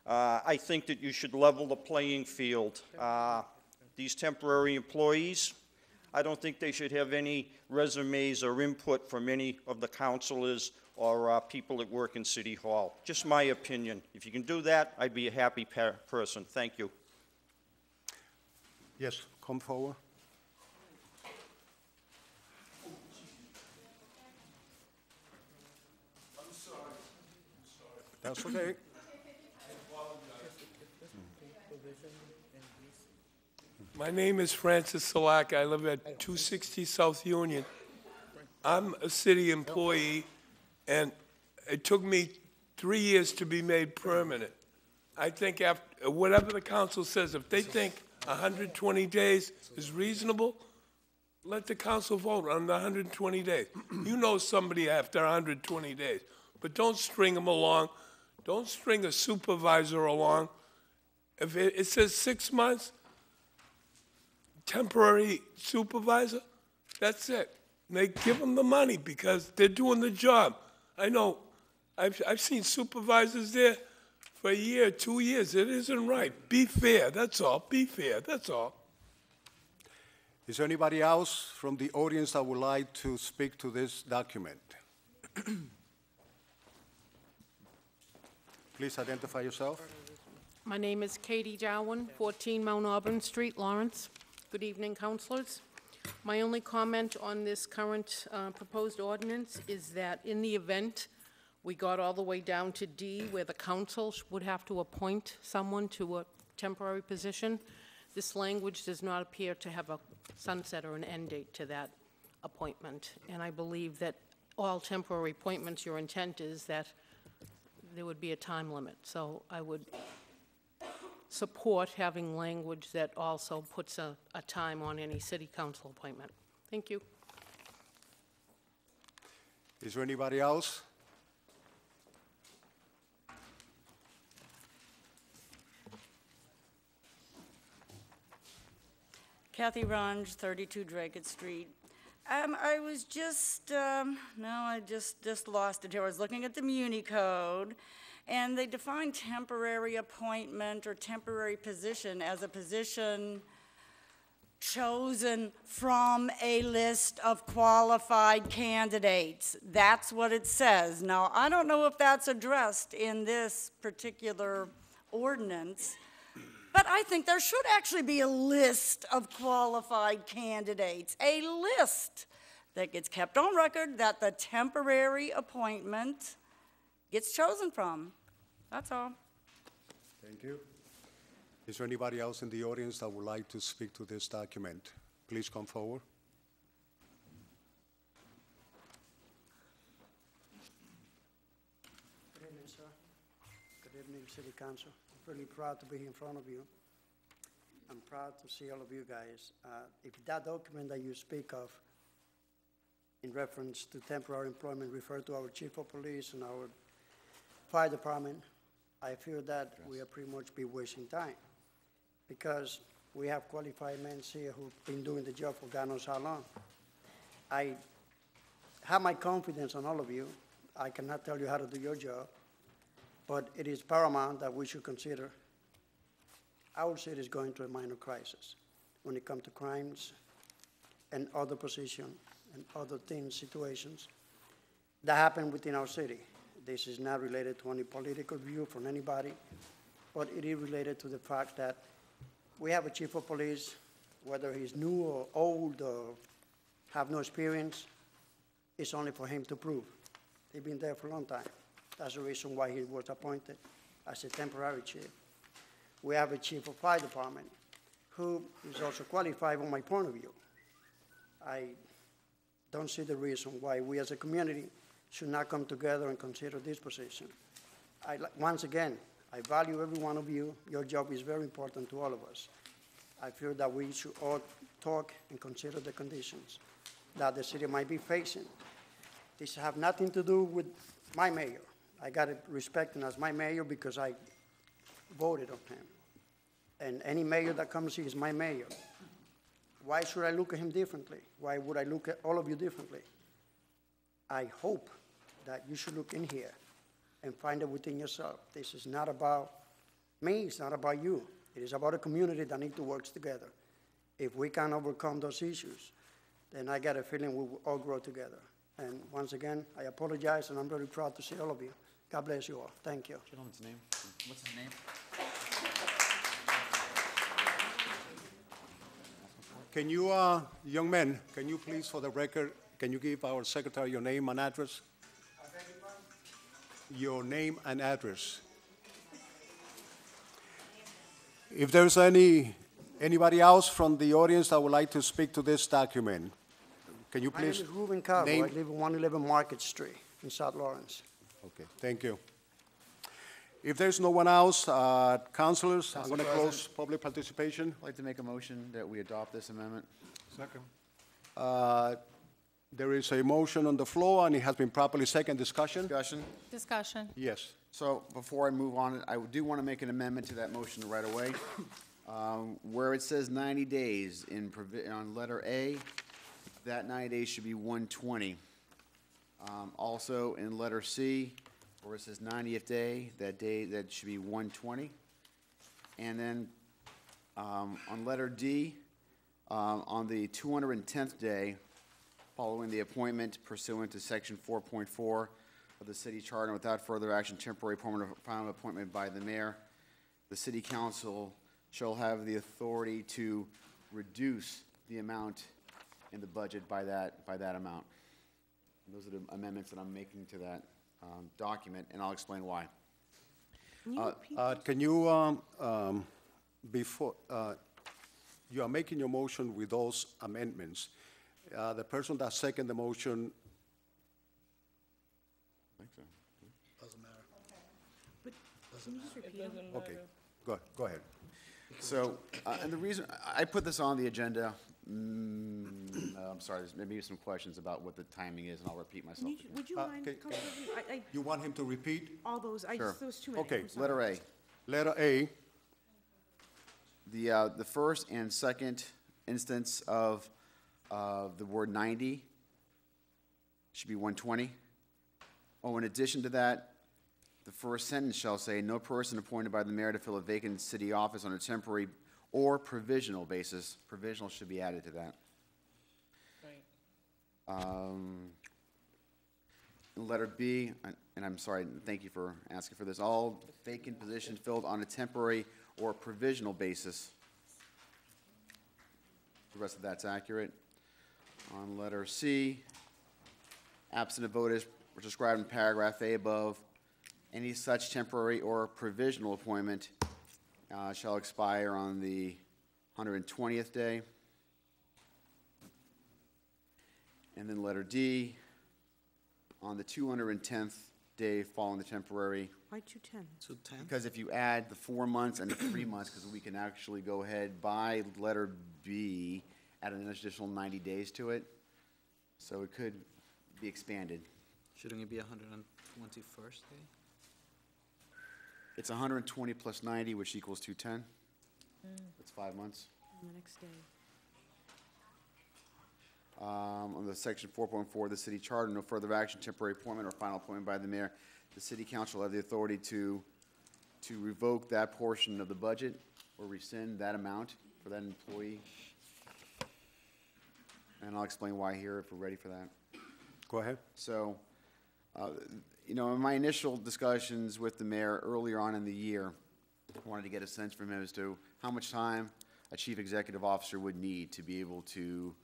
Speaker 13: I think that you should level the playing field. These temporary employees, I don't think they should have any resumes or input from any of the councilors or people that work in City Hall. Just my opinion. If you can do that, I'd be a happy person. Thank you.
Speaker 1: Yes, come forward.
Speaker 9: I'm sorry.
Speaker 1: That's okay.
Speaker 9: My name is Francis Salak. I live at 260 South Union. I'm a city employee, and it took me 3 years to be made permanent. I think after, whatever the council says, if they think 120 days is reasonable, let the council vote on the 120 days. You know somebody after 120 days, but don't string them along. Don't string a supervisor along. If it says 6 months, temporary supervisor, that's it. They give them the money because they're doing the job. I know, I've seen supervisors there for a year, 2 years. It isn't right. Be fair, that's all. Be fair, that's all.
Speaker 1: Is there anybody else from the audience that would like to speak to this document? Please identify yourself.
Speaker 20: My name is Katie Jowen, 14 Mount Auburn Street, Lawrence. Good evening, councilors. My only comment on this current proposed ordinance is that in the event we got all the way down to D, where the council would have to appoint someone to a temporary position, this language does not appear to have a sunset or an end date to that appointment. And I believe that all temporary appointments, your intent is that there would be a time limit. So I would support having language that also puts a time on any city council appointment. Thank you.
Speaker 1: Is there anybody else?
Speaker 21: Kathy Runge, 32 Dracut Street. I was just, I just lost it here. I was looking at the Muni Code, and they define temporary appointment or temporary position as a position chosen from a list of qualified candidates. That's what it says. Now, I don't know if that's addressed in this particular ordinance, but I think there should actually be a list of qualified candidates, a list that gets kept on record that the temporary appointment gets chosen from. That's all.
Speaker 1: Thank you. Is there anybody else in the audience that would like to speak to this document? Please come forward.
Speaker 22: Good evening, sir. Good evening, City Council.
Speaker 6: really proud to be here in front of you. I'm proud to see all of you guys. If that document that you speak of in reference to temporary employment refer to our chief of police and our fire department, I feel that we are pretty much be wasting time because we have qualified men here who've been doing the job for God knows how long. I have my confidence on all of you. I cannot tell you how to do your job, but it is paramount that we should consider our city is going through a minor crisis when it comes to crimes and other positions and other things, situations that happen within our city. This is not related to any political view from anybody, but it is related to the fact that we have a chief of police, whether he's new or old or have no experience, it's only for him to prove. He's been there for a long time. That's the reason why he was appointed as a temporary chief. We have a chief of fire department who is also qualified from my point of view. I don't see the reason why we as a community should not come together and consider this position. Once again, I value every one of you. Your job is very important to all of us. I feel that we should all talk and consider the conditions that the city might be facing. This have nothing to do with my mayor. I got to respect him as my mayor because I voted on him. And any mayor that comes here is my mayor. Why should I look at him differently? Why would I look at all of you differently? I hope that you should look in here and find it within yourself. This is not about me, it's not about you. It is about a community that needs to work together. If we can overcome those issues, then I get a feeling we will all grow together. And once again, I apologize, and I'm very proud to see all of you. God bless you all. Thank you.
Speaker 2: Gentleman's name? What's his name?
Speaker 1: Can you, young men, can you please, for the record, can you give our secretary your name and address? Your name and address. If there's anybody else from the audience that would like to speak to this document, can you please?
Speaker 6: My name is Ruben Cabo. I live on 111 Market Street in South Lawrence.
Speaker 1: Okay, thank you. If there's no one else, councilors, I'm
Speaker 2: Council
Speaker 1: going to close
Speaker 2: President.
Speaker 1: public participation.
Speaker 2: I'd like to make a motion that we adopt this amendment.
Speaker 1: Second. There is a motion on the floor, and it has been properly second. Discussion?
Speaker 14: Discussion.
Speaker 1: Yes.
Speaker 2: So before I move on, I do want to make an amendment to that motion right away. Where it says 90 days on letter A, that 90 days should be 120. Also in letter C, where it says 90th day, that should be 120. And then on letter D, on the 210th day, following the appointment pursuant to section 4.4 of the city charter, without further action, temporary permanent final appointment by the mayor, the city council shall have the authority to reduce the amount in the budget by that amount. And those are the amendments that I'm making to that document, and I'll explain why.
Speaker 1: Can you, before, you are making your motion with those amendments. The person that seconded the motion.
Speaker 19: Doesn't matter.
Speaker 20: But can you just repeat them?
Speaker 1: Okay, go ahead.
Speaker 2: So, and the reason, I put this on the agenda, I'm sorry, there's maybe some questions about what the timing is, and I'll repeat myself.
Speaker 20: Would you mind, Councilor President,
Speaker 1: You want him to repeat?
Speaker 20: all those,
Speaker 2: Sure.
Speaker 20: those too many.
Speaker 1: Okay,
Speaker 20: I'm sorry.
Speaker 2: Letter A.
Speaker 1: Letter A,
Speaker 2: The first and second instance of the word 90 should be 120. Oh, in addition to that, the first sentence shall say, no person appointed by the mayor to fill a vacant city office on a temporary or provisional basis. Provisional should be added to that. Letter B, and I'm sorry, thank you for asking for this, all vacant positions filled on a temporary or provisional basis. The rest of that's accurate. On letter C, absent of voters described in paragraph A above, any such temporary or provisional appointment shall expire on the 120th day. And then letter D, on the 210th day following the temporary.
Speaker 20: Why 210?
Speaker 19: So 10?
Speaker 2: Because if you add the 4 months and the 3 months, because we can actually go ahead by letter B, add an additional 90 days to it, so it could be expanded.
Speaker 5: Shouldn't it be 121st day?
Speaker 2: It's 120 plus 90, which equals 210. That's 5 months.
Speaker 20: The next day.
Speaker 2: On the section 4.4 of the city charter, no further action, temporary appointment or final appointment by the mayor. The city council have the authority to revoke that portion of the budget or rescind that amount for that employee. And I'll explain why here if we're ready for that.
Speaker 1: Go ahead.
Speaker 2: So, you know, in my initial discussions with the mayor earlier on in the year, I wanted to get a sense from him as to how much time a chief executive officer would need to be able to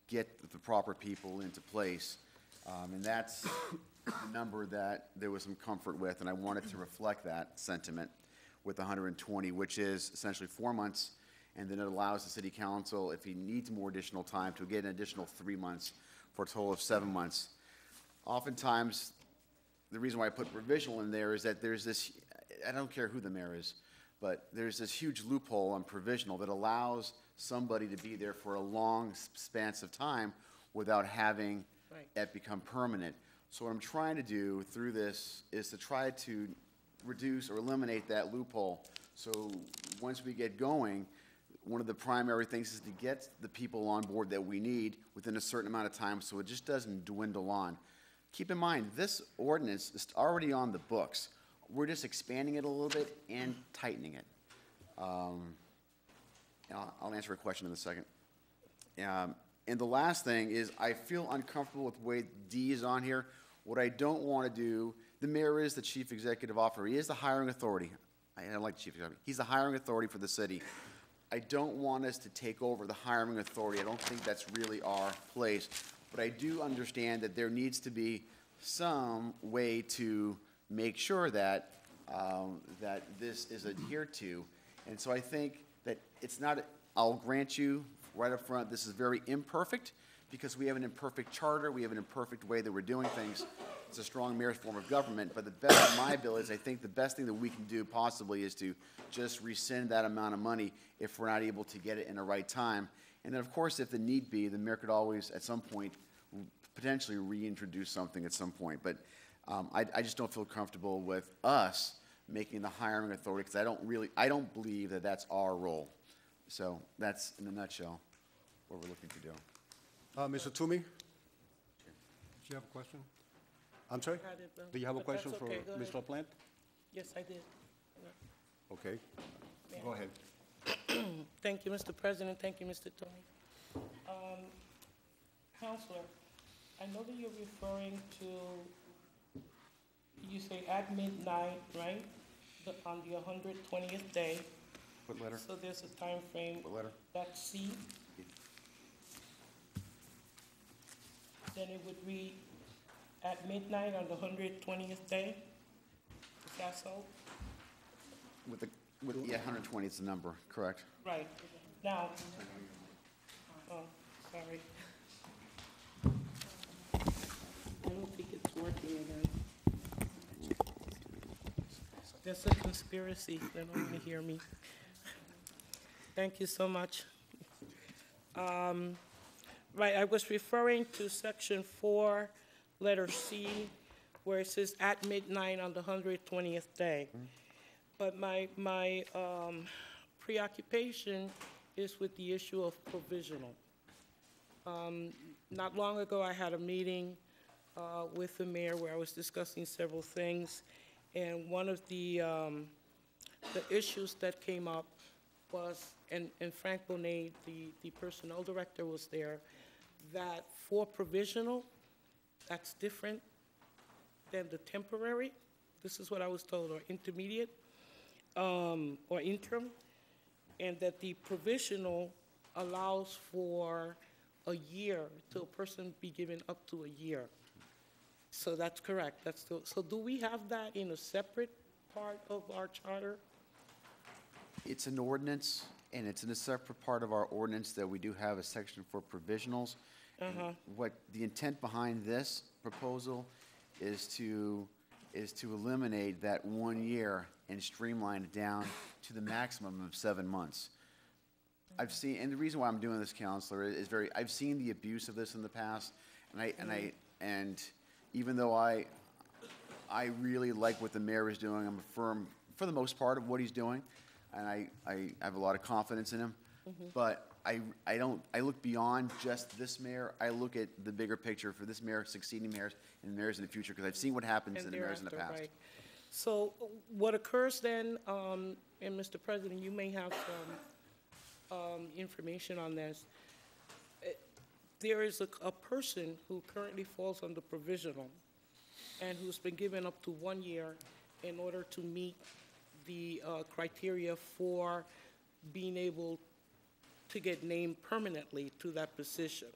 Speaker 2: get the proper people into place. And that's the number that there was some comfort with, and I wanted to reflect that sentiment with 120, which is essentially 4 months, and then it allows the city council, if he needs more additional time, to get an additional 3 months for a total of 7 months. Oftentimes, the reason why I put provisional in there is that there's this, I don't care who the mayor is, but there's this huge loophole on provisional that allows somebody to be there for a long span of time without having it become permanent. So what I'm trying to do through this is to try to reduce or eliminate that loophole. So once we get going, one of the primary things is to get the people on board that we need within a certain amount of time so it just doesn't dwindle on. Keep in mind, this ordinance is already on the books. We're just expanding it a little bit and tightening it. I'll answer a question in a second. And the last thing is I feel uncomfortable with the way D is on here. What I don't want to do, the mayor is the chief executive officer. He is the hiring authority. I don't like the chief executive. He's the hiring authority for the city. I don't want us to take over the hiring authority. I don't think that's really our place. But I do understand that there needs to be some way to make sure that, that this is adhered to. And so I think that it's not, I'll grant you right up front, this is very imperfect because we have an imperfect charter, we have an imperfect way that we're doing things. It's a strong mayor's form of government, but the best of my abilities, I think the best thing that we can do possibly is to just rescind that amount of money if we're not able to get it in the right time. And then, of course, if the need be, the mayor could always, at some point, potentially reintroduce something at some point. But I just don't feel comfortable with us making the hiring authority because I don't believe that that's our role. So that's, in a nutshell, what we're looking to do.
Speaker 1: Mr. Toomey? Do you have a question? I'm sorry? Do you have a question for Mr. LaPlante?
Speaker 22: Yes, I did.
Speaker 1: Okay. Go ahead.
Speaker 22: Thank you, Mr. President. Thank you, Mr. Tony. Counselor, I know that you're referring to, you say at midnight, right? On the 120th day.
Speaker 2: What letter?
Speaker 22: So there's a time frame.
Speaker 2: What letter?
Speaker 22: That's C. Then it would read at midnight on the 120th day. Is that so?
Speaker 2: Yeah, 120 is the number, correct?
Speaker 22: Right. Now, oh, sorry. I don't think it's working again. There's a conspiracy. They don't want to hear me. Thank you so much. Right, I was referring to section 4, letter C, where it says at midnight on the 120th day. But my preoccupation is with the issue of provisional. Not long ago, I had a meeting with the mayor where I was discussing several things, and one of the issues that came up was, and Frank Bonet, the personnel director, was there, that for provisional, that's different than the temporary. This is what I was told, or intermediate, or interim, and that the provisional allows for a year to a person be given up to a year. So that's correct. That's still, so do we have that in a separate part of our charter?
Speaker 2: It's an ordinance, and it's in a separate part of our ordinance that we do have a section for provisionals.
Speaker 22: Uh-huh.
Speaker 2: What the intent behind this proposal is to is to eliminate that 1 year and streamline it down to the maximum of 7 months. I've seen, and the reason why I'm doing this, Counselor, is I've seen the abuse of this in the past, and even though I really like what the mayor is doing, I'm firm, for the most part, of what he's doing, and I have a lot of confidence in him, but I look beyond just this mayor. I look at the bigger picture for this mayor, succeeding mayors, and mayors in the future, because I've seen what happens to the mayors in the past.
Speaker 22: Right. So what occurs then, and Mr. President, you may have some information on this. There is a person who currently falls under provisional and who's been given up to 1 year in order to meet the criteria for being able to get named permanently to that position.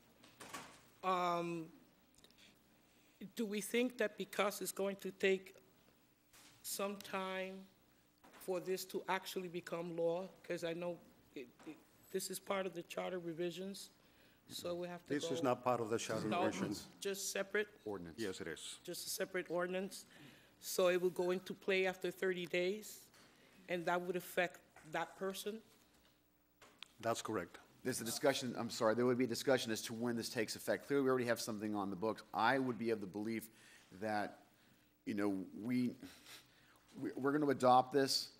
Speaker 22: Do we think that because it's going to take some time for this to actually become law? Because I know this is part of the charter revisions, so we have to
Speaker 1: This
Speaker 22: go.
Speaker 1: is not part of the charter
Speaker 22: No,
Speaker 1: revisions.
Speaker 22: just separate?
Speaker 2: Ordinance.
Speaker 1: Yes, it is.
Speaker 22: Just a separate ordinance? So it will go into play after 30 days, and that would affect that person?
Speaker 1: That's correct.
Speaker 2: There's a discussion, I'm sorry, there would be a discussion as to when this takes effect. Clearly, we already have something on the books. I would be of the belief that, you know, we're going to adopt this.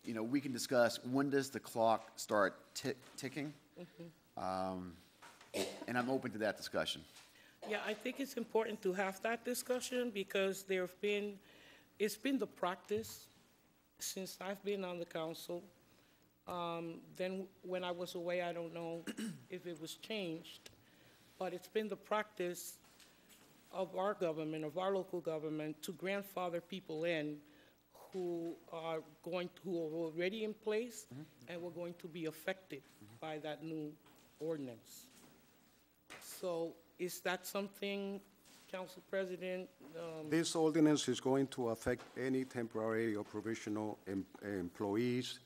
Speaker 2: You know, we can discuss when does the clock start ticking, and I'm open to that discussion.
Speaker 22: Yeah, I think it's important to have that discussion because it's been the practice since I've been on the council. Then when I was away, I don't know if it was changed, but it's been the practice of our government, of our local government, to grandfather people in who are already in place and were going to be affected by that new ordinance. So is that something, Council President?
Speaker 1: This ordinance is going to affect any temporary or provisional employees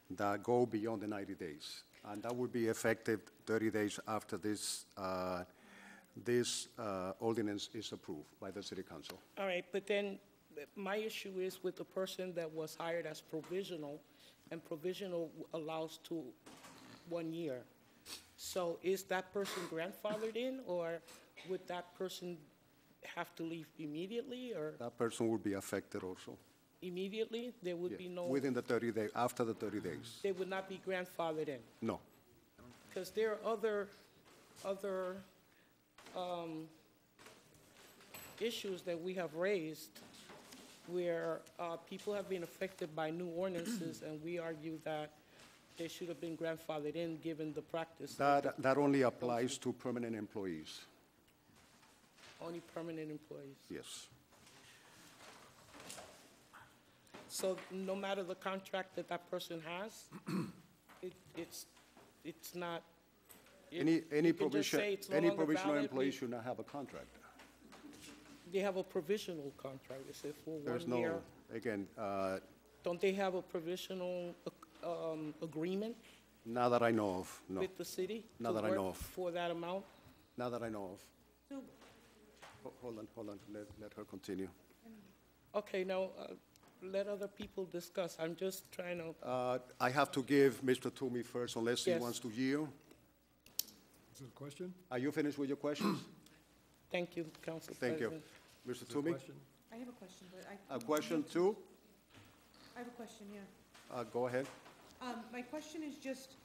Speaker 1: that go beyond the 90 days. And that will be effective 30 days after this ordinance is approved by the City Council.
Speaker 22: All right, but then my issue is with the person that was hired as provisional, and provisional allows to 1 year. So is that person grandfathered in, or would that person have to leave immediately, or
Speaker 1: That person will be affected also.
Speaker 22: immediately? There would be no,
Speaker 1: Within the 30 days, after the 30 days.
Speaker 22: they would not be grandfathered in?
Speaker 1: No.
Speaker 22: Because there are other issues that we have raised where people have been affected by new ordinances, and we argue that they should have been grandfathered in, given the practice.
Speaker 1: That only applies to permanent employees.
Speaker 22: Only permanent employees.
Speaker 1: Yes.
Speaker 22: So no matter the contract that that person has, it's not.
Speaker 1: Any
Speaker 22: you can just say it's no longer
Speaker 1: provisional
Speaker 22: valid.
Speaker 1: employee should not have a contract.
Speaker 22: They have a provisional contract, it's for 1
Speaker 1: There's
Speaker 22: year.
Speaker 1: no, again,
Speaker 22: Don't they have a provisional agreement
Speaker 1: not that I know of, no.
Speaker 22: with the city?
Speaker 1: Not
Speaker 22: to
Speaker 1: that I know
Speaker 22: work
Speaker 1: of.
Speaker 22: For that amount?
Speaker 1: Not that I know of. Hold on, let her continue.
Speaker 22: Okay, now, let other people discuss. I'm just trying to,
Speaker 1: I have to give Mr. Toomey first, unless he
Speaker 22: Yes.
Speaker 1: wants to yield.
Speaker 8: Is it a question?
Speaker 1: Are you finished with your questions?
Speaker 22: thank you, Council
Speaker 1: Thank you.
Speaker 22: President.
Speaker 1: Mr. Toomey?
Speaker 8: Question?
Speaker 11: I have a question, but I.
Speaker 1: A question two?
Speaker 11: I have a question, yeah.
Speaker 1: Go ahead.
Speaker 11: My question is just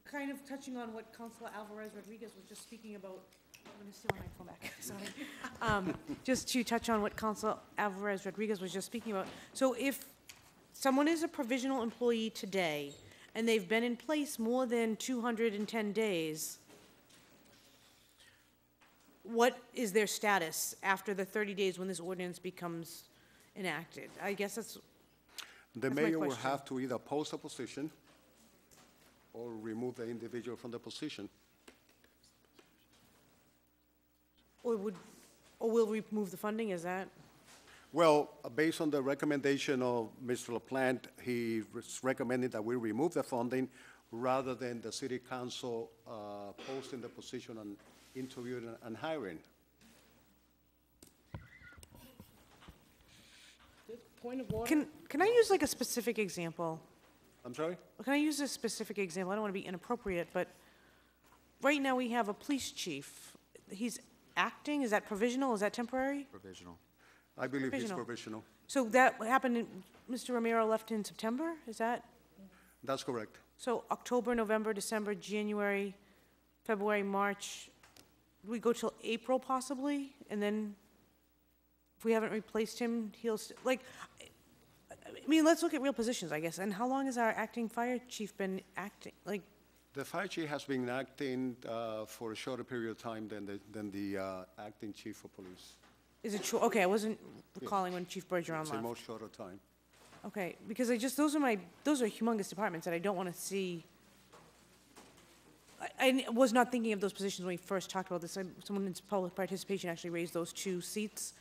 Speaker 11: kind of touching on what Councilor Alvarez Rodriguez was just speaking about. I'm going to steal my phone back, sorry. Just to touch on what Councilor Alvarez Rodriguez was just speaking about. So if someone is a provisional employee today, and they've been in place more than 210 days, what is their status after the 30 days when this ordinance becomes enacted? I guess that's
Speaker 1: The
Speaker 11: That's my
Speaker 1: mayor will
Speaker 11: question.
Speaker 1: have to either post a position or remove the individual from the position.
Speaker 11: Or will we remove the funding, is that?
Speaker 1: Well, based on the recommendation of Mr. LaPlante, he is recommending that we remove the funding rather than the city council posting the position and interviewing and hiring.
Speaker 22: Point of order?
Speaker 11: Can I use like a specific example?
Speaker 1: I'm sorry?
Speaker 11: Can I use a specific example? I don't want to be inappropriate, but right now we have a police chief. He's acting, is that provisional, is that temporary?
Speaker 2: Provisional.
Speaker 1: I believe he's
Speaker 11: Provisional.
Speaker 1: provisional.
Speaker 11: So that happened, Mr. Romero left in September, is that?
Speaker 1: That's correct.
Speaker 11: So October, November, December, January, February, March, we go till April possibly? And then if we haven't replaced him, like, I mean, let's look at real positions, I guess. And how long has our acting fire chief been acting? Like,
Speaker 1: The fire chief has been acting for a shorter period of time than the acting chief of police.
Speaker 11: is it true? Okay, I wasn't recalling when Chief Bergeron
Speaker 1: It's a
Speaker 11: left.
Speaker 1: much shorter time.
Speaker 11: Okay, because those are humongous departments that I don't want to see. I was not thinking of those positions when we first talked about this. Someone in public participation actually raised those 2 seats,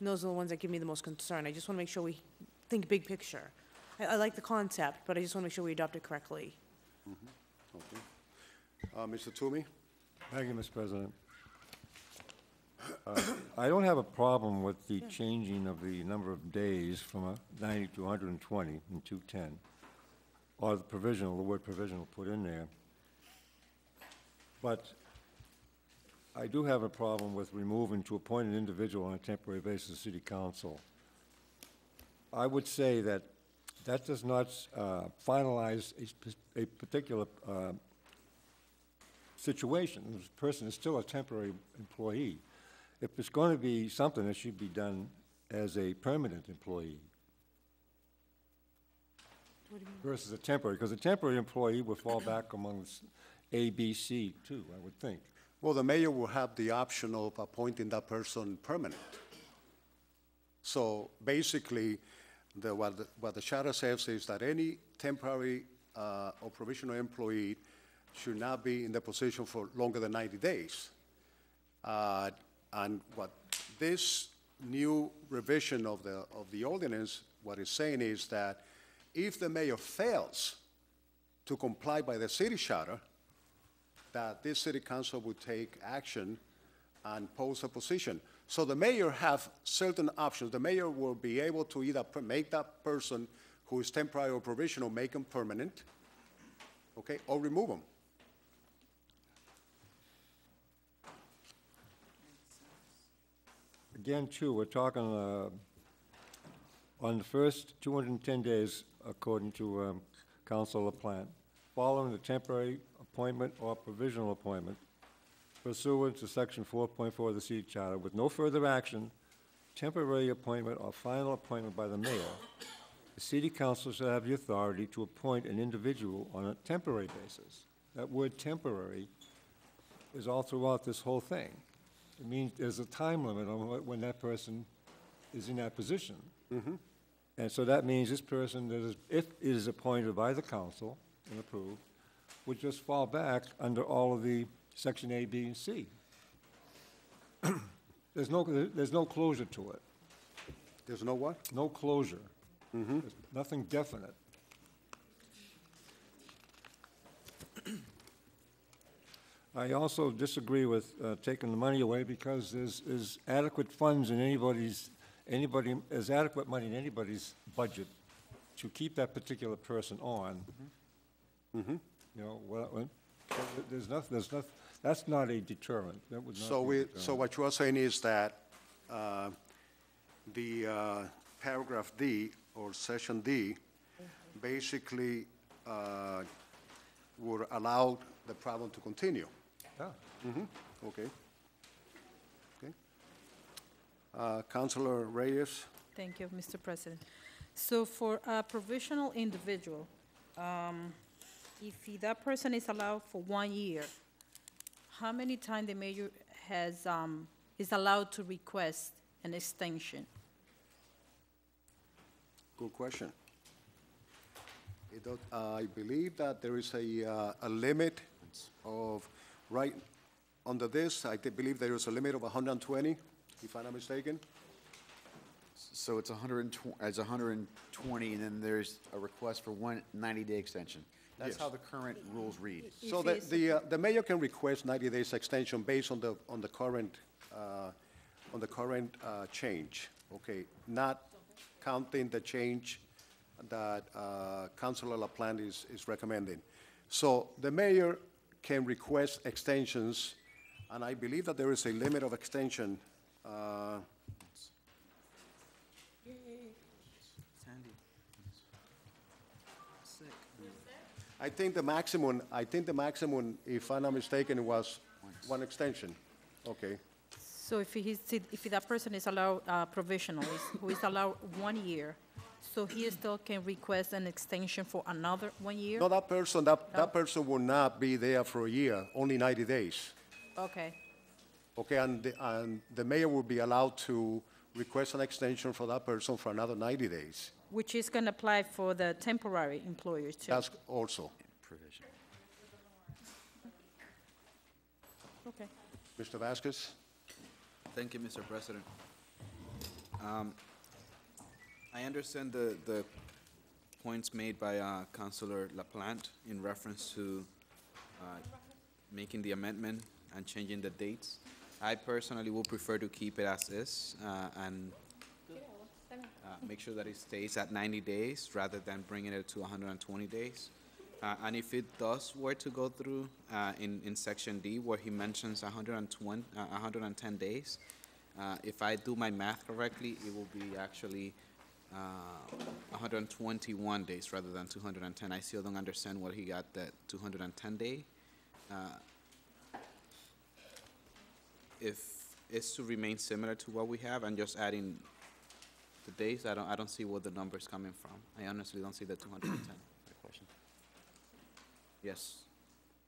Speaker 11: and those are the ones that give me the most concern. I just want to make sure we think big picture. I like the concept, but I just want to make sure we adopt it correctly.
Speaker 1: Okay. Mr. Toomey?
Speaker 8: Thank you, Mr. President. I don't have a problem with the changing of the number of days from 90 to 120 in 210, or the word provisional put in there. But I do have a problem with removing to appoint an individual on a temporary basis city council. I would say that does not finalize a particular situation. This person is still a temporary employee. If it's going to be something, it should be done as a permanent employee versus a temporary, because a temporary employee would fall back among A, B, C too, I would think.
Speaker 1: Well, the mayor will have the option of appointing that person permanent. So basically, what the charter says is that any temporary or provisional employee should not be in the position for longer than 90 days. And what this new revision of the ordinance, what it's saying is that if the mayor fails to comply by the city charter, that this city council would take action and post a position. So the mayor have certain options. The mayor will be able to either make that person who is temporary or provisional, make him permanent, okay, or remove him.
Speaker 8: Again, too, we're talking on the first 210 days, according to Councilor Plant, following the temporary appointment or provisional appointment pursuant to Section 4.4 of the City Charter, with no further action, temporary appointment or final appointment by the mayor, the City Council shall have the authority to appoint an individual on a temporary basis. That word temporary is all throughout this whole thing. It means there's a time limit on when that person is in that position. And so that means this person, if it is appointed by the council and approved, would just fall back under all of the Section A, B, and C. There's no closure to it.
Speaker 1: There's no what?
Speaker 8: No closure. There's nothing definite. I also disagree with taking the money away because there's adequate funds in there's adequate money in anybody's budget to keep that particular person on. You know, that's not a deterrent. That would not be a deterrent.
Speaker 1: So what you are saying is that the paragraph D or section D basically would allow the problem to continue.
Speaker 8: Yeah.
Speaker 1: Okay. Okay. Councilor Reyes?
Speaker 4: Thank you, Mr. President. So for a provisional individual, if that person is allowed for 1 year, how many times the mayor is allowed to request an extension?
Speaker 1: Good question. I believe that there is a limit of, right under this, I believe there is a limit of 120, if I'm not mistaken.
Speaker 2: So it's 120, and then there's a request for 1 90-day extension. That's
Speaker 1: Yes.
Speaker 2: how the current rules read.
Speaker 1: So the mayor can request 90 days extension based on the current change. Okay, not counting the change that Councilor LaPlante is recommending. So the mayor can request extensions, and I believe that there is a limit of extension. I think the maximum, if I'm not mistaken, was one extension. Okay.
Speaker 4: So if that person is allowed provisional, who is allowed 1 year, so he still can request an extension for another 1 year?
Speaker 1: No, that person will not be there for a year, only 90 days.
Speaker 4: Okay.
Speaker 1: Okay, and the mayor will be allowed to request an extension for that person for another 90 days.
Speaker 4: Which is going to apply for the temporary employers too?
Speaker 1: That's also.
Speaker 2: Provision.
Speaker 4: Okay.
Speaker 1: Mr. Vasquez?
Speaker 5: Thank you, Mr. President. I understand the points made by Councilor LaPlante in reference to making the amendment and changing the dates. I personally will prefer to keep it as is and make sure that it stays at 90 days rather than bringing it to 120 days. And if it does were to go through in Section D, where he mentions 110 days, if I do my math correctly, it will be actually 121 days rather than 210. I still don't understand what he got that 210 day. If it's to remain similar to what we have and just adding the days, I don't see where the number's coming from. I honestly don't see the 210. Good question. Yes.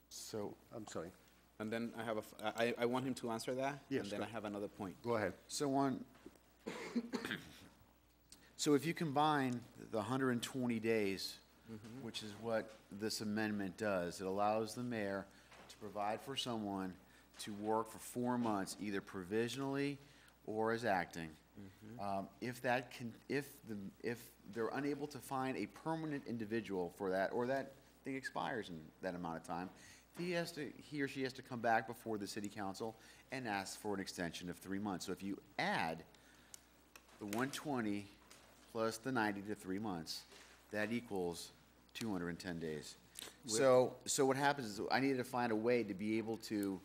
Speaker 1: So, I'm sorry.
Speaker 5: And then I have I want him to answer that.
Speaker 1: Yes,
Speaker 5: And then I have another point.
Speaker 1: Go ahead.
Speaker 2: So if you combine the 120 days, which is what this amendment does, it allows the mayor to provide for someone to work for 4 months, either provisionally or as acting. If they're unable to find a permanent individual for that, or that thing expires in that amount of time, he or she has to come back before the city council and ask for an extension of 3 months. So if you add the 120 plus the 90 to 3 months, that equals 210 days. So what happens is I needed to find a way to be able to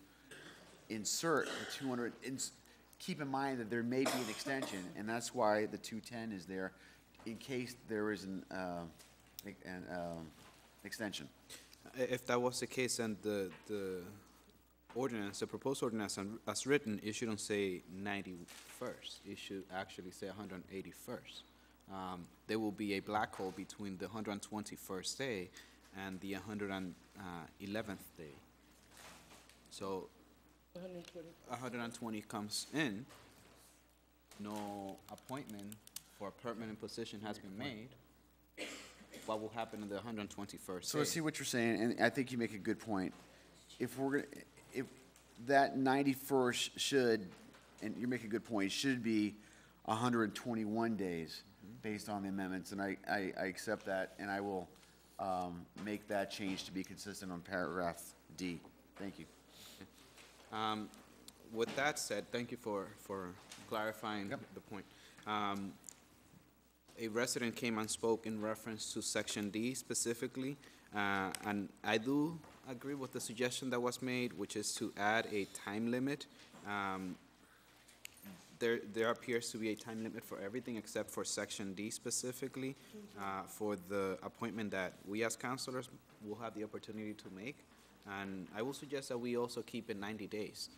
Speaker 2: insert the 200, keep in mind that there may be an extension, and that's why the 210 is there, in case there is an extension.
Speaker 5: If that was the case, then the ordinance, the proposed ordinance as written, it shouldn't say 91st. It should actually say 181st. There will be a black hole between the 121st day and the 111th day. So 120 comes in, no appointment for a permanent position has been made. What will happen in the 121st
Speaker 2: So
Speaker 5: day?
Speaker 2: I see what you're saying, and I think you make a good point. If that 91st should, and you make a good point, should be 121 days based on the amendments, and I accept that, and I will make that change to be consistent on paragraph D. Thank you.
Speaker 5: With that said, thank you for clarifying the point. A resident came and spoke in reference to Section D specifically, and I do agree with the suggestion that was made, which is to add a time limit. There appears to be a time limit for everything except for Section D specifically, for the appointment that we as councilors will have the opportunity to make. And I will suggest that we also keep it 90 days,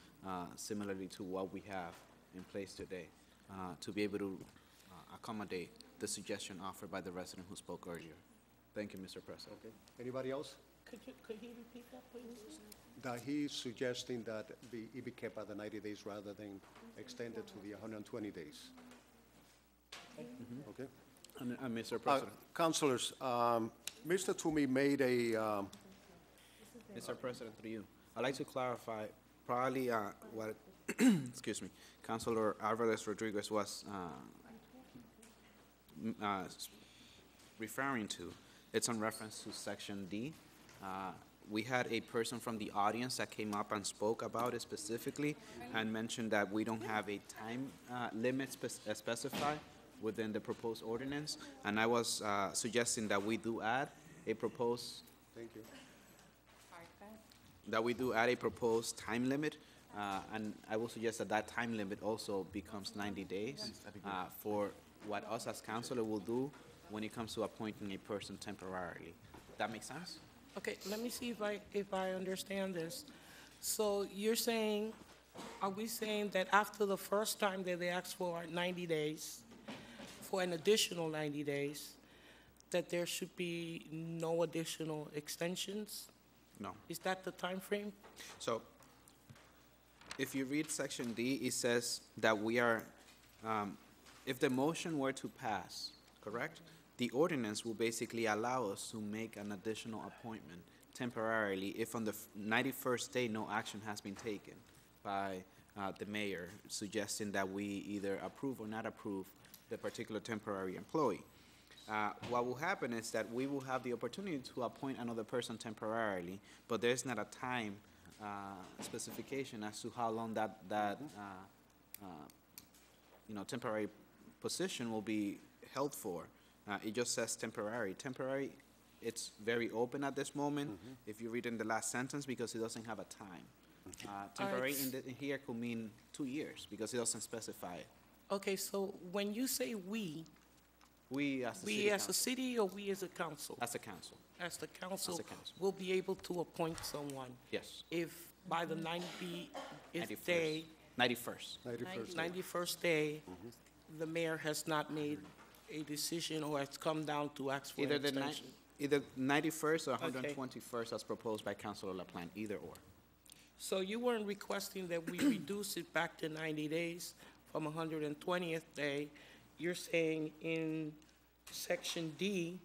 Speaker 5: similarly to what we have in place today, to be able to accommodate the suggestion offered by the resident who spoke earlier. Thank you, Mr. President.
Speaker 1: Okay. Anybody else?
Speaker 22: Could he repeat that, please?
Speaker 1: That he's suggesting that it be kept at the 90 days rather than extended to the 120 days. Okay?
Speaker 5: And Mr. President.
Speaker 1: Councilors, Mr. Toomey made a...
Speaker 5: Mr. President, through you, I'd like to clarify probably what, excuse me, Councilor Alvarez Rodriguez was referring to. It's in reference to Section D. We had a person from the audience that came up and spoke about it specifically and mentioned that we don't have a time limit specified within the proposed ordinance, and I was suggesting that we do add a proposed
Speaker 1: Thank you.
Speaker 5: time limit, and I will suggest that that time limit also becomes 90 days for what us as councilor will do when it comes to appointing a person temporarily. That makes sense?
Speaker 22: Okay, let me see if I understand this. So you're saying, are we saying that after the first time that they asked for 90 days, for an additional 90 days, that there should be no additional extensions?
Speaker 5: No.
Speaker 22: Is that the time frame?
Speaker 5: So, if you read section D, it says that we are, if the motion were to pass, correct? The ordinance will basically allow us to make an additional appointment temporarily if on the 91st day no action has been taken by the mayor, suggesting that we either approve or not approve the particular temporary employee. What will happen is that we will have the opportunity to appoint another person temporarily, but there's not a time specification as to how long that temporary position will be held for. It just says temporary. Temporary, it's very open at this moment, if you read in the last sentence, because it doesn't have a time. Temporary in here could mean 2 years, because it doesn't specify it.
Speaker 22: Okay, so when you say we
Speaker 5: as the
Speaker 22: we
Speaker 5: city
Speaker 22: as a
Speaker 5: council.
Speaker 22: city or we as a council?
Speaker 5: As a council,
Speaker 22: As the council
Speaker 5: As a council.
Speaker 22: will be able to appoint someone
Speaker 5: yes.
Speaker 22: if by the 90th
Speaker 5: 91st.
Speaker 22: day,
Speaker 5: 91st.
Speaker 22: 91st day, the mayor has not made a decision or has come down to ask for an extension.
Speaker 5: Either 91st or
Speaker 22: Okay.
Speaker 5: 121st as proposed by Councilor LaPlante, either or.
Speaker 22: So you weren't requesting that we reduce it back to 90 days from 120th day. You're saying in section D,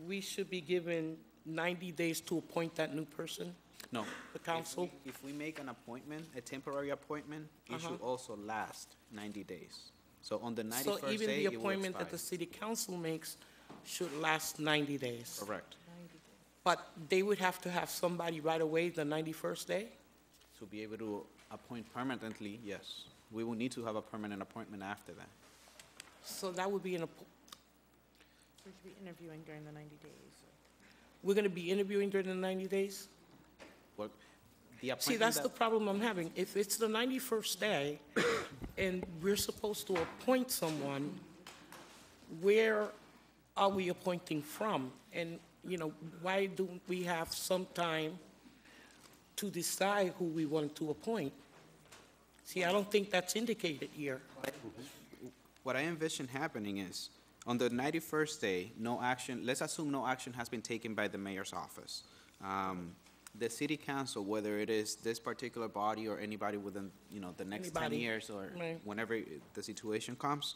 Speaker 22: we should be given 90 days to appoint that new person?
Speaker 5: No.
Speaker 22: The council?
Speaker 5: If we make an appointment, a temporary appointment, it should also last 90 days. So on the 91st
Speaker 22: So
Speaker 5: day,
Speaker 22: even the
Speaker 5: it will
Speaker 22: appointment that the
Speaker 5: expire.
Speaker 22: city council makes should last 90 days?
Speaker 5: Correct.
Speaker 22: But they would have to have somebody right away the 91st day?
Speaker 5: To be able to appoint permanently, yes. We will need to have a permanent appointment after that.
Speaker 22: So that would be
Speaker 11: We should be interviewing during the 90 days.
Speaker 22: we're going to be interviewing during the 90 days?
Speaker 5: Well, the
Speaker 22: See,
Speaker 5: appointment
Speaker 22: that's
Speaker 5: that-
Speaker 22: the problem I'm having. If it's the 91st day and we're supposed to appoint someone, where are we appointing from? And, why don't we have some time to decide who we want to appoint? See, I don't think that's indicated here.
Speaker 5: What I envision happening is, on the 91st day, no action, let's assume no action has been taken by the mayor's office. The city council, whether it is this particular body or anybody within, the next 10
Speaker 22: Anybody.
Speaker 5: years or
Speaker 22: Right.
Speaker 5: whenever the situation comes,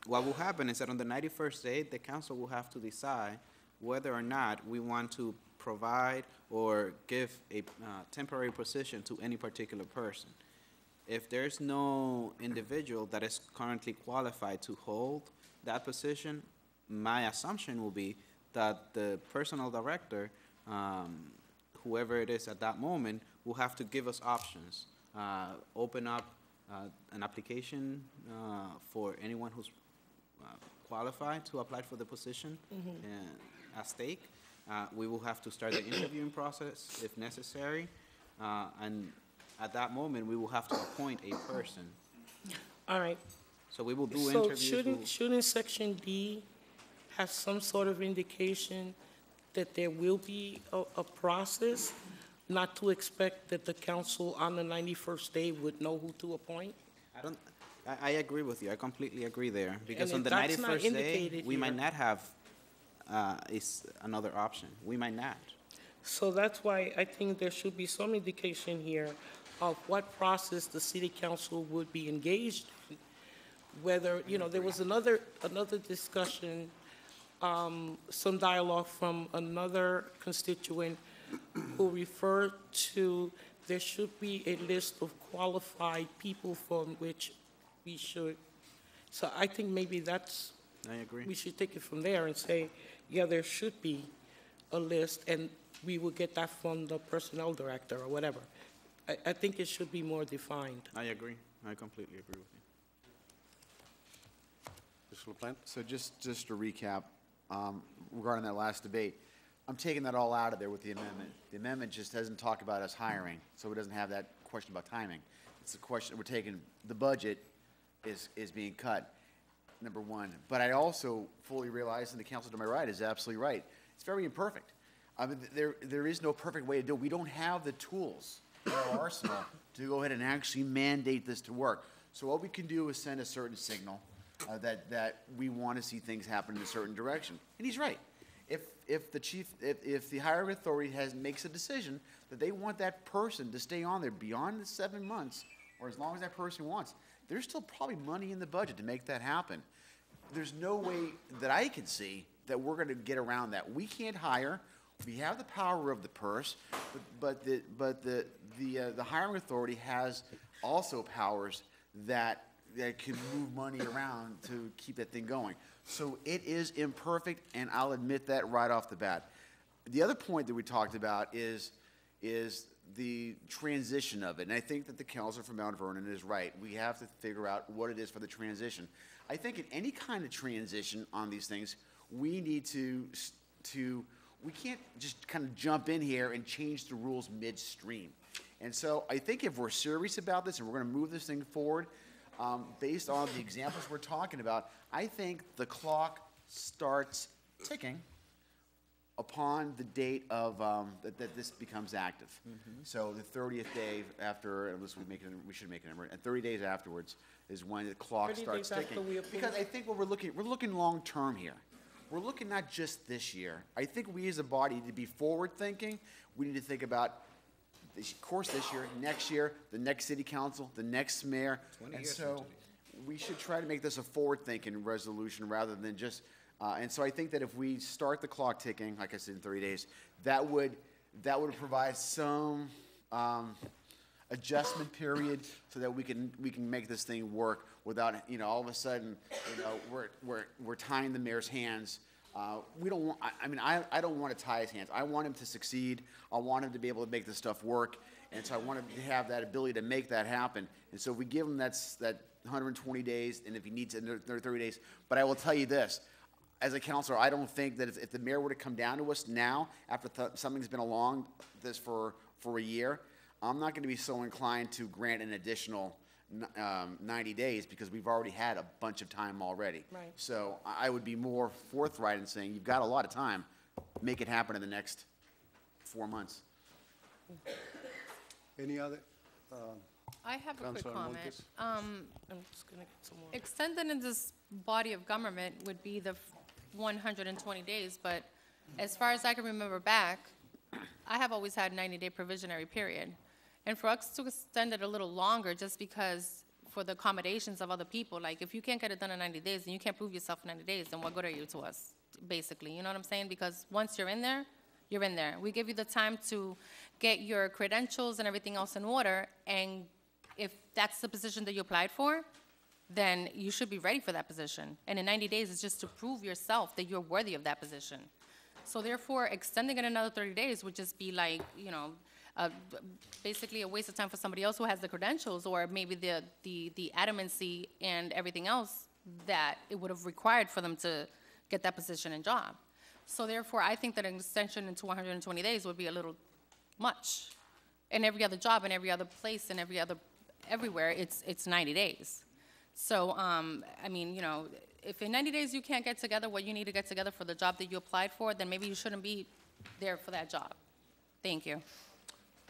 Speaker 5: what will happen is that on the 91st day, the council will have to decide whether or not we want to provide or give a temporary position to any particular person. If there's no individual that is currently qualified to hold that position, my assumption will be that the personnel director, whoever it is at that moment, will have to give us options. Open up an application for anyone who's qualified to apply for the position at stake. We will have to start the interviewing process if necessary. And at that moment, we will have to appoint a person.
Speaker 22: All right.
Speaker 5: So we will do
Speaker 22: So
Speaker 5: interviews.
Speaker 22: shouldn't section D have some sort of indication that there will be a process, not to expect that the council on the 91st day would know who to appoint?
Speaker 5: I agree with you. I completely agree there. Because
Speaker 22: And
Speaker 5: on the
Speaker 22: if that's not
Speaker 5: 91st day,
Speaker 22: indicated
Speaker 5: we might
Speaker 22: here-
Speaker 5: not have is another option. We might not.
Speaker 22: So that's why I think there should be some indication here of what process the city council would be engaged in. Whether, there was another discussion, some dialogue from another constituent who referred to there should be a list of qualified people from which we should. So I think maybe that's,
Speaker 5: I agree.
Speaker 22: we should take it from there and say, yeah, there should be a list, and we will get that from the personnel director or whatever. I think it should be more defined.
Speaker 5: I agree. I completely agree with you.
Speaker 1: Councilor Plant?
Speaker 2: So just to recap, regarding that last debate, I'm taking that all out of there with the amendment. The amendment just doesn't talk about us hiring, so it doesn't have that question about timing. It's a question, we're taking, the budget is being cut, number one. But I also fully realize, and the council to my right is absolutely right, it's very imperfect. I mean, there is no perfect way to do it. We don't have the tools in our arsenal to go ahead and actually mandate this to work. So what we can do is send a certain signal that we want to see things happen in a certain direction. And he's right. If the hiring authority makes a decision that they want that person to stay on there beyond the 7 months, or as long as that person wants, there's still probably money in the budget to make that happen. There's no way that I can see that we're going to get around that. We can't hire. We have the power of the purse, but the hiring authority has also powers that can move money around to keep that thing going. So it is imperfect, and I'll admit that right off the bat. The other point that we talked about is the transition of it, and I think that the councilor from Mount Vernon is right. We have to figure out what it is for the transition. I think in any kind of transition on these things, we need to we can't just kind of jump in here and change the rules midstream. And so I think if we're serious about this and we're going to move this thing forward, based on the examples we're talking about, I think the clock starts ticking upon the date of that this becomes active. So the 30th day after, unless we should make it, and 30 days afterwards is when the clock
Speaker 22: 30
Speaker 2: starts
Speaker 22: days after
Speaker 2: ticking.
Speaker 22: we approve
Speaker 2: Because
Speaker 22: it?
Speaker 2: I think what we're looking long term here. We're looking not just this year. I think we as a body need to be forward thinking. We need to think about this course this year, next year, the next city council, the next mayor.
Speaker 5: 20
Speaker 2: And
Speaker 5: years
Speaker 2: so
Speaker 5: from today.
Speaker 2: we should try to make this a forward-thinking resolution rather than just, and so I think that if we start the clock ticking, like I said, in 30 days, that would provide some adjustment period so that we can make this thing work without, all of a sudden, we're tying the mayor's hands. We don't want, I don't want to tie his hands. I want him to succeed. I want him to be able to make this stuff work. And so I want him to have that ability to make that happen. And so if we give him that 120 days, and if he needs another 30 days, but I will tell you this, as a counselor, I don't think that if the mayor were to come down to us now, after something's been along this for a year, I'm not going to be so inclined to grant an additional 90 days because we've already had a bunch of time already.
Speaker 22: Right.
Speaker 2: So I would be more forthright in saying, you've got a lot of time, make it happen in the next 4 months.
Speaker 1: Any other?
Speaker 14: I have a quick
Speaker 1: Councilor
Speaker 14: comment.
Speaker 1: Montes?
Speaker 22: I'm just gonna get some more.
Speaker 14: Extended in this body of government would be the 120 days, but as far as I can remember back, I have always had 90-day provisionary period. And for us to extend it a little longer, just because for the accommodations of other people, like if you can't get it done in 90 days and you can't prove yourself in 90 days, then what good are you to us, basically? You know what I'm saying? Because once you're in there, you're in there. We give you the time to get your credentials and everything else in order, and if that's the position that you applied for, then you should be ready for that position. And in 90 days, it's just to prove yourself that you're worthy of that position. So therefore, extending it another 30 days would just be like, basically a waste of time for somebody else who has the credentials, or maybe the adamancy and everything else that it would have required for them to get that position and job. So therefore, I think that an extension into 120 days would be a little much. In every other job, in every other place, and everywhere, it's 90 days. So, if in 90 days you can't get together what you need to get together for the job that you applied for, then maybe you shouldn't be there for that job. Thank you.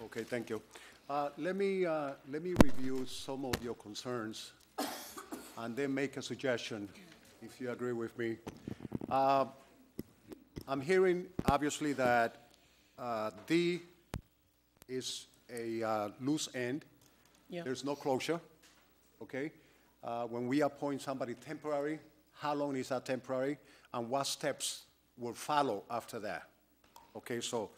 Speaker 1: Okay, thank you. Let me review some of your concerns and then make a suggestion, if you agree with me. I'm hearing, obviously, that D is a loose end.
Speaker 22: Yeah.
Speaker 1: There's no closure, okay? When we appoint somebody temporary, how long is that temporary, and what steps will follow after that? Okay, so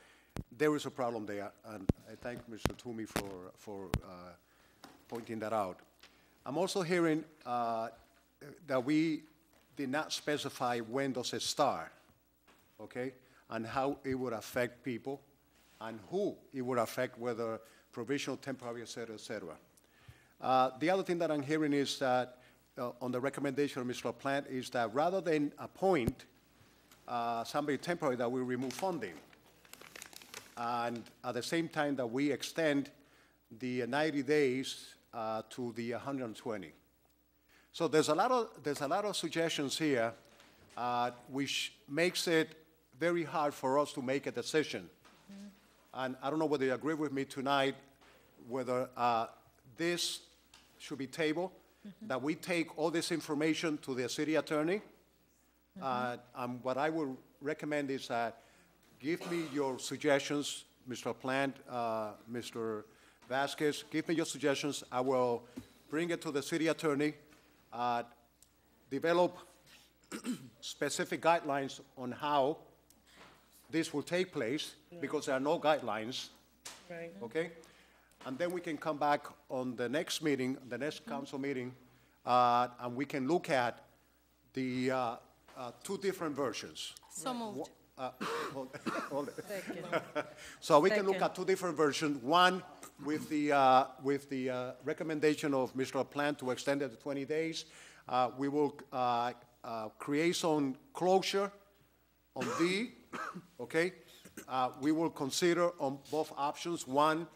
Speaker 1: there is a problem there, and I thank Mr. Toomey for pointing that out. I'm also hearing that we did not specify when does it start, okay, and how it would affect people, and who it would affect, whether provisional, temporary, et cetera, et cetera. The other thing that I'm hearing is that on the recommendation of Mr. Plant is that rather than appoint somebody temporary, that we remove funding. And at the same time that we extend the 90 days to the 120. So there's a lot of suggestions here, which makes it very hard for us to make a decision. And I don't know whether you agree with me tonight, whether this should be tabled, that we take all this information to the city attorney. And what I would recommend is that give me your suggestions, Mr. Plant, Mr. Vasquez, give me your suggestions. I will bring it to the city attorney, develop specific guidelines on how this will take place, because there are no guidelines.
Speaker 22: Right.
Speaker 1: Okay? And then we can come back on the next meeting, the next council meeting, and we can look at the two different versions.
Speaker 14: So moved.
Speaker 1: Hold it. So we can look at two different versions. One with the recommendation of Mr. Plant to extend it to 20 days. We will create some closure on D, okay? We will consider on both options, one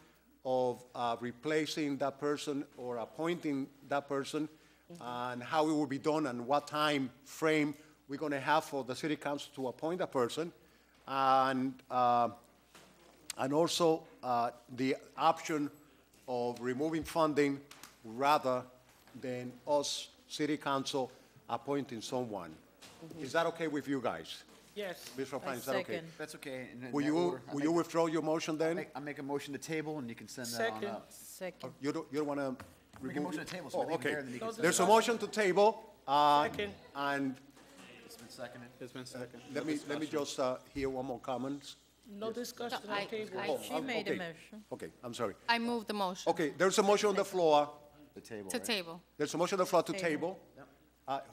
Speaker 1: of replacing that person or appointing that person, and how it will be done and what time frame we're going to have for the city council to appoint a person, and also the option of removing funding rather than us, city council, appointing someone. Is that okay with you guys?
Speaker 22: Yes.
Speaker 1: Mr. Plant, is that okay?
Speaker 2: That's okay. In
Speaker 1: Will
Speaker 2: that
Speaker 1: you,
Speaker 2: order,
Speaker 1: will you withdraw your motion then?
Speaker 2: I'll make a motion to table, and you can send that on
Speaker 22: Second.
Speaker 2: up.
Speaker 4: Second.
Speaker 1: You don't want to
Speaker 2: Make a
Speaker 1: remove?
Speaker 2: motion to table, so
Speaker 1: Oh,
Speaker 2: I think
Speaker 1: okay.
Speaker 2: there, then you can send
Speaker 1: There's
Speaker 2: it
Speaker 1: a
Speaker 2: on.
Speaker 1: motion to table,
Speaker 22: Second.
Speaker 1: and
Speaker 2: It's been seconded.
Speaker 5: It's been second.
Speaker 1: let me just hear one more comment.
Speaker 22: No discussion
Speaker 14: No,
Speaker 22: on
Speaker 14: I-
Speaker 22: table.
Speaker 14: I-
Speaker 4: She made a
Speaker 1: okay.
Speaker 4: motion.
Speaker 1: Okay, I'm sorry.
Speaker 14: I move the motion
Speaker 1: Okay, there's a motion on the floor.
Speaker 2: The table,
Speaker 14: to
Speaker 2: right?
Speaker 14: table.
Speaker 1: There's a motion on the floor to table.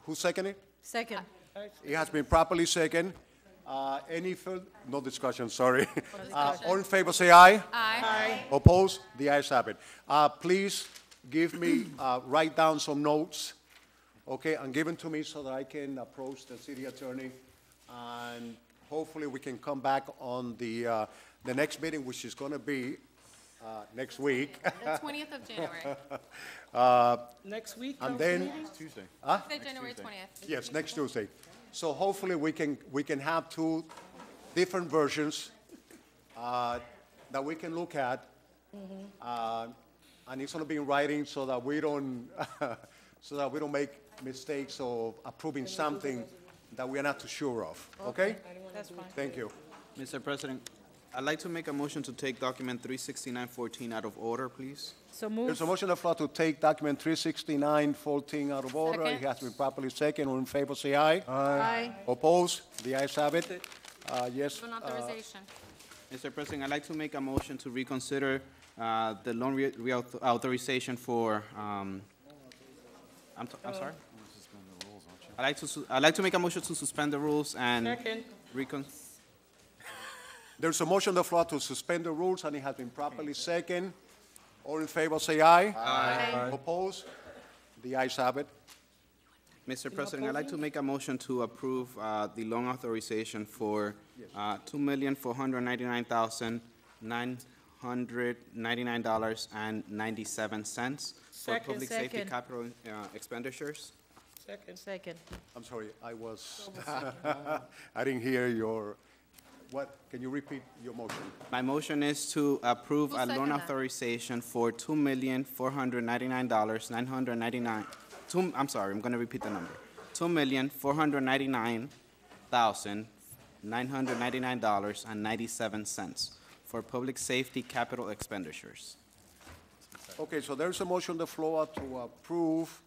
Speaker 1: Who seconded?
Speaker 4: Second.
Speaker 1: It has been properly seconded. Any further? No discussion, sorry. All in favor, say aye.
Speaker 14: Aye.
Speaker 1: Opposed? The ayes have it. Please give me, write down some notes, okay, and give them to me so that I can approach the city attorney, and hopefully we can come back on the next meeting, which is going to be next week.
Speaker 14: The 20th of January.
Speaker 22: Next week,
Speaker 1: And
Speaker 22: council
Speaker 1: then,
Speaker 22: meeting?
Speaker 2: Tuesday.
Speaker 14: Tuesday, January 20th.
Speaker 1: yes, next Tuesday. So hopefully we can have two different versions that we can look at. And it's going to be in writing so that we don't make mistakes of approving something that we are not too sure of. Okay?
Speaker 4: That's fine.
Speaker 1: Thank you.
Speaker 5: Mr. President, I'd like to make a motion to take document 36914 out of order, please.
Speaker 4: So move.
Speaker 1: There's a motion on the floor to take document 36914 out of order. It
Speaker 14: Second.
Speaker 1: has been properly seconded. All in favor, say aye.
Speaker 4: Aye.
Speaker 1: Opposed? The ayes have it. Yes.
Speaker 14: An authorization.
Speaker 5: Mr. President, I'd like to make a motion to reconsider the loan reauthorization for, I'm sorry? I'd like to make a motion to suspend the rules and
Speaker 22: Second.
Speaker 1: There's a motion on the floor to suspend the rules, and it has been properly seconded. All in favor, say aye.
Speaker 4: Aye.
Speaker 1: Opposed? The ayes have it.
Speaker 5: Mr. President, I'd like to make a motion to approve the loan authorization for $2,499,999.97 for
Speaker 22: Second.
Speaker 5: public safety
Speaker 4: Second.
Speaker 5: capital expenditures.
Speaker 22: Second.
Speaker 4: Second.
Speaker 1: I'm sorry, I was, I didn't hear your, what, can you repeat your motion?
Speaker 5: My motion is to approve
Speaker 14: Who
Speaker 5: a loan
Speaker 14: seconded that?
Speaker 5: authorization for $2,499,999. I'm sorry, I'm going to repeat the number. $2,499,999.97 for public safety capital expenditures.
Speaker 1: Okay, so there's a motion on the floor to approve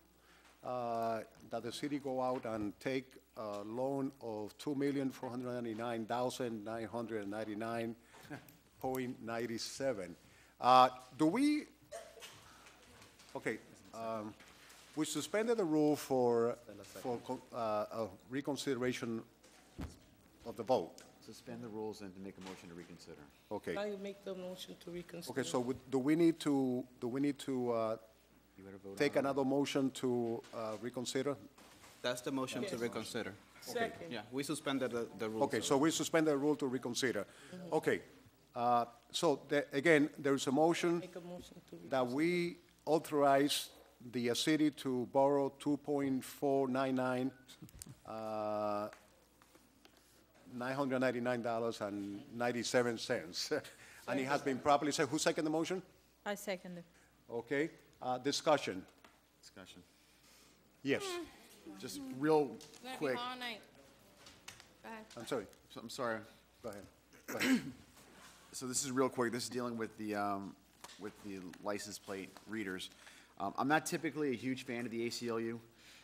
Speaker 1: that the city go out and take a loan of $2,499,999.97. Do we, okay, we suspended the rule for reconsideration of the vote.
Speaker 2: Suspend the rules and to make a motion to reconsider.
Speaker 1: Okay.
Speaker 22: I make the motion to reconsider.
Speaker 1: Okay, so do we need to take another motion to reconsider?
Speaker 5: That's the motion to reconsider.
Speaker 22: Second.
Speaker 5: Yeah, we suspended the rules.
Speaker 1: Okay, so we suspend the rule to reconsider. Okay, so again, there is a motion
Speaker 22: Make a motion to
Speaker 1: that we authorize the city to borrow $2.499, $999.97. And it has been properly said. Who seconded the motion?
Speaker 4: I second it.
Speaker 1: Okay, discussion.
Speaker 2: Discussion.
Speaker 1: Yes,
Speaker 2: Just real
Speaker 14: We're gonna be
Speaker 2: quick.
Speaker 14: here all night. Go ahead.
Speaker 1: I'm sorry.
Speaker 2: I'm sorry.
Speaker 1: Go ahead. Go ahead.
Speaker 2: So this is real quick. This is dealing with the license plate readers. I'm not typically a huge fan of the ACLU,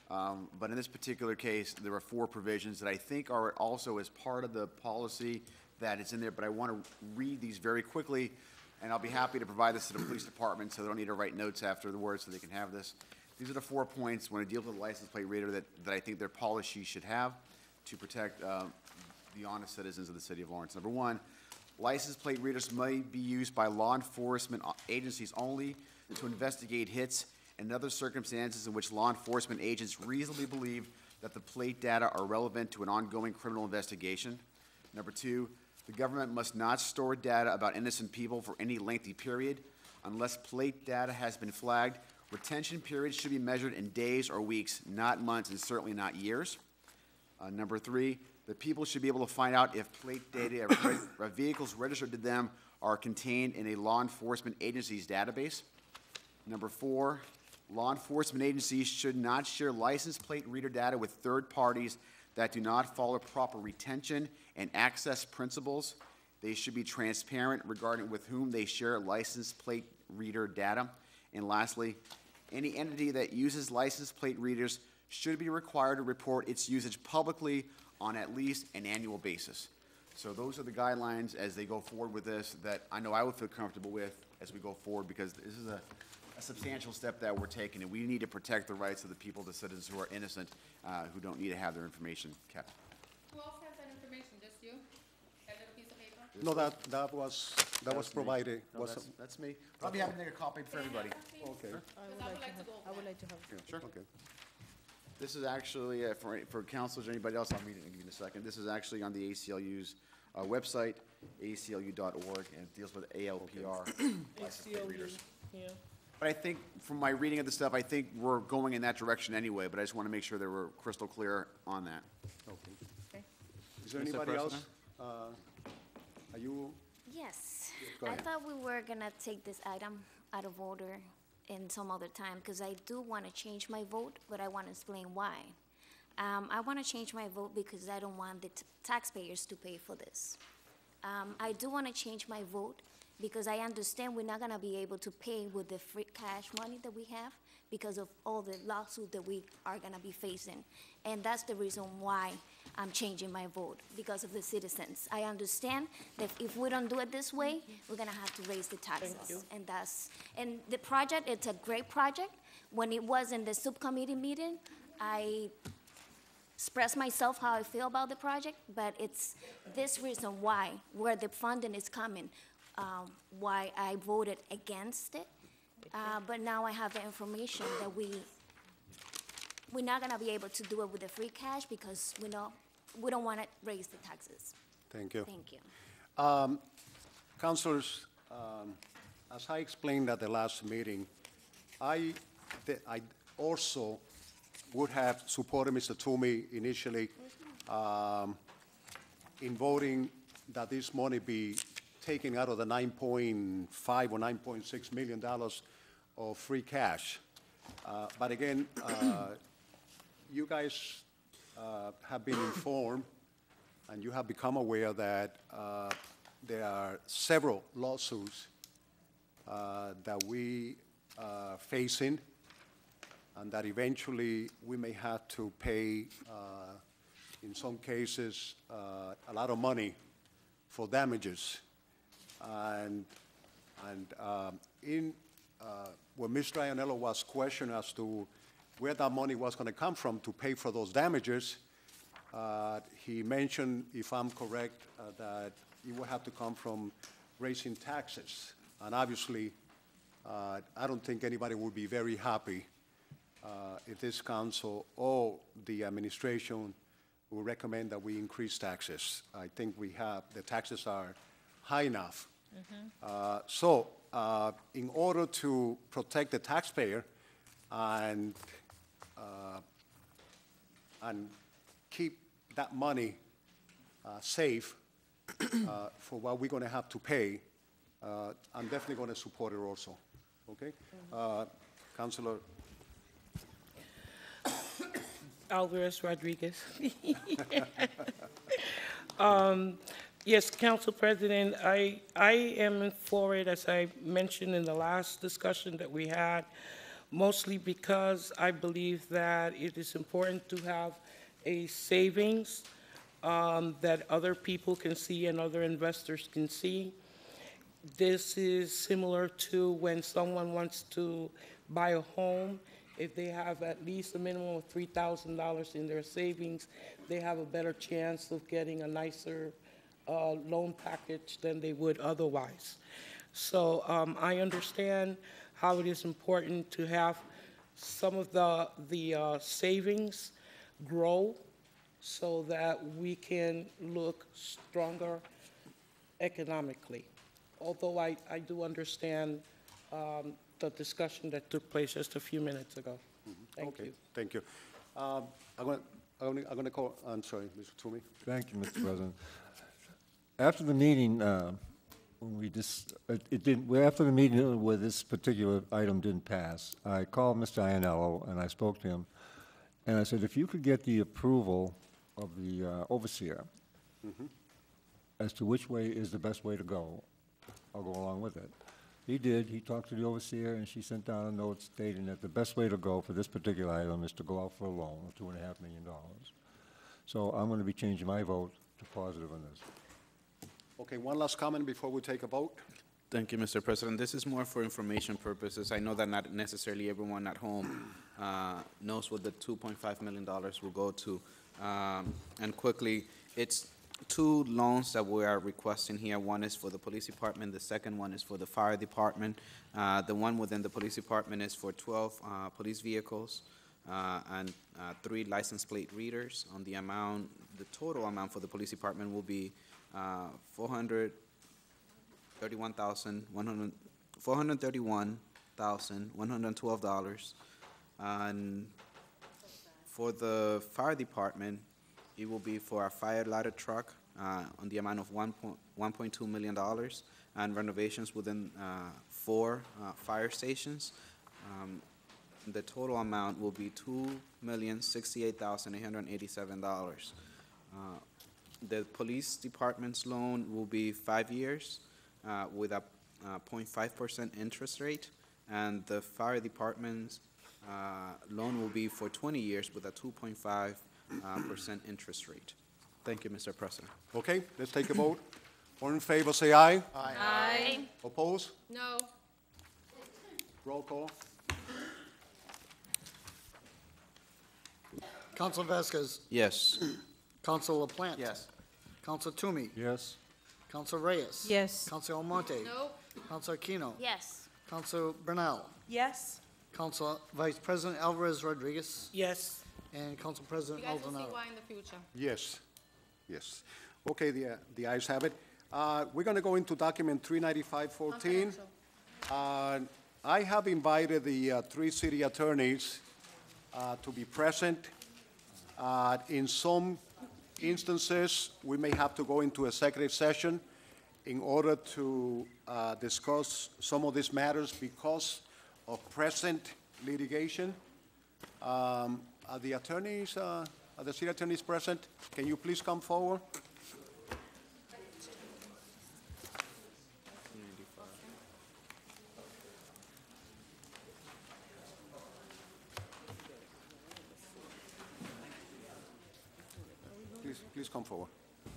Speaker 2: but in this particular case, there are 4 provisions that I think are also as part of the policy that is in there, but I want to read these very quickly, and I'll be happy to provide this to the police department so they don't need to write notes after the word so they can have this. These are the 4 points when I deal with the license plate reader that I think their policy should have to protect the honest citizens of the city of Lawrence. Number 1, license plate readers may be used by law enforcement agencies only to investigate hits and other circumstances in which law enforcement agents reasonably believe that the plate data are relevant to an ongoing criminal investigation. Number 2, the government must not store data about innocent people for any lengthy period. Unless plate data has been flagged, retention periods should be measured in days or weeks, not months, and certainly not years. Number 3, the people should be able to find out if plate data of vehicles registered to them are contained in a law enforcement agency's database. Number 4, law enforcement agencies should not share license plate reader data with third parties that do not follow proper retention and access principles. They should be transparent regarding with whom they share license plate reader data. And lastly, any entity that uses license plate readers should be required to report its usage publicly on at least an annual basis. So those are the guidelines as they go forward with this that I know I would feel comfortable with as we go forward, because this is a substantial step that we're taking, and we need to protect the rights of the people, the citizens who are innocent, who don't need to have their information kept.
Speaker 14: Who else has that information? Just you? That little piece of paper?
Speaker 1: No, that was
Speaker 2: me.
Speaker 1: provided.
Speaker 2: No, that's me. But I'll be happy to make a copy for everybody.
Speaker 1: Okay.
Speaker 4: I would like to have.
Speaker 2: Sure.
Speaker 1: Okay.
Speaker 2: This is actually, for counselors or anybody else, I'll read it in a second. This is actually on the ACLU's website, aclu.org, and it deals with ALPR, license plate readers.
Speaker 22: Yeah.
Speaker 2: But I think, from my reading of the stuff, I think we're going in that direction anyway, but I just want to make sure that we're crystal clear on that.
Speaker 1: Okay. Is there
Speaker 5: Mr.
Speaker 1: anybody else?
Speaker 5: President?
Speaker 1: Are you?
Speaker 3: Yes.
Speaker 1: Go
Speaker 3: I
Speaker 1: ahead.
Speaker 3: thought we were gonna take this item out of order in some other time, because I do want to change my vote, but I want to explain why. I want to change my vote because I don't want the taxpayers to pay for this. I do want to change my vote because I understand we're not gonna be able to pay with the free cash money that we have because of all the lawsuits that we are gonna be facing. And that's the reason why I'm changing my vote, because of the citizens. I understand that if we don't do it this way, we're gonna have to raise the taxes. And the project, it's a great project. When it was in the subcommittee meeting, I express myself how I feel about the project, but it's this reason why, where the funding is coming, why I voted against it. But now I have the information that we're not gonna be able to do it with the free cash because we don't wanna raise the taxes.
Speaker 1: Thank you.
Speaker 3: Thank you.
Speaker 1: Councilors, as I explained at the last meeting, I also would have supported Mr. Toomey initially in voting that this money be taken out of the $9.5 or $9.6 million of free cash. But again, you guys have been informed and you have become aware that there are several lawsuits that we are facing, and that eventually we may have to pay, in some cases, a lot of money for damages. And when Mr. Iannello was questioned as to where that money was going to come from to pay for those damages, he mentioned, if I'm correct, that it would have to come from raising taxes. And obviously, I don't think anybody would be very happy if this council or the administration will recommend that we increase taxes. I think the taxes are high enough. So, in order to protect the taxpayer and keep that money safe for what we're going to have to pay, I'm definitely going to support it also. Okay? Councilor.
Speaker 22: Alvarez Rodriguez. Yes, Council President, I am for it, as I mentioned in the last discussion that we had, mostly because I believe that it is important to have a savings that other people can see and other investors can see. This is similar to when someone wants to buy a home. If they have at least a minimum of $3,000 in their savings, they have a better chance of getting a nicer loan package than they would otherwise. So I understand how it is important to have some of the savings grow so that we can look stronger economically. Although I do understand the discussion that took place just a few minutes ago. Thank you.
Speaker 1: Thank you. I'm going to call, I'm sorry, Mr. Toomey.
Speaker 8: Thank you, Mr. President. After the meeting, when after the meeting where this particular item didn't pass, I called Mr. Iannello and I spoke to him, and I said, if you could get the approval of the overseer as to which way is the best way to go, I'll go along with it. He did. He talked to the overseer, and she sent down a note stating that the best way to go for this particular item is to go out for a loan of $2.5 million. So I'm going to be changing my vote to positive on this.
Speaker 1: Okay, one last comment before we take a vote.
Speaker 5: Thank you, Mr. President. This is more for information purposes. I know that not necessarily everyone at home knows what the $2.5 million will go to. And quickly, it's two loans that we are requesting here. One is for the police department. The second one is for the fire department. The one within the police department is for 12 police vehicles and 3 license plate readers. On the amount, the total amount for the police department will be $431,112. And for the fire department, it will be for a fire ladder truck on the amount of $1.2 million and renovations within 4 fire stations. The total amount will be $2,068,887. The police department's loan will be 5 years with a 0.5% interest rate, and the fire department's loan will be for 20 years with a 2.5% interest rate. Thank you, Mr. President.
Speaker 1: Okay, let's take a vote. All in favor, say aye.
Speaker 14: Aye. Aye.
Speaker 1: Oppose?
Speaker 14: No.
Speaker 1: Roll call.
Speaker 19: Council Vasquez.
Speaker 5: Yes.
Speaker 19: Council LaPlante.
Speaker 5: Yes.
Speaker 19: Council Toomey.
Speaker 8: Yes.
Speaker 19: Council Reyes.
Speaker 11: Yes.
Speaker 19: Council Almonte.
Speaker 14: No.
Speaker 19: Council Aquino.
Speaker 3: Yes.
Speaker 19: Council Bernal.
Speaker 11: Yes.
Speaker 19: Council Vice President Alvarez Rodriguez.
Speaker 22: Yes.
Speaker 19: And Council
Speaker 14: You
Speaker 19: President
Speaker 14: guys will see
Speaker 19: Maldonado.
Speaker 14: why in the future.
Speaker 1: Yes. Yes. Okay, the ayes have it. We're going to go into document 39514. I have invited the 3 city attorneys to be present. In some instances, we may have to go into executive session in order to discuss some of these matters because of present litigation. Are the attorneys, are the city attorneys present? Can you please come forward? Please come forward.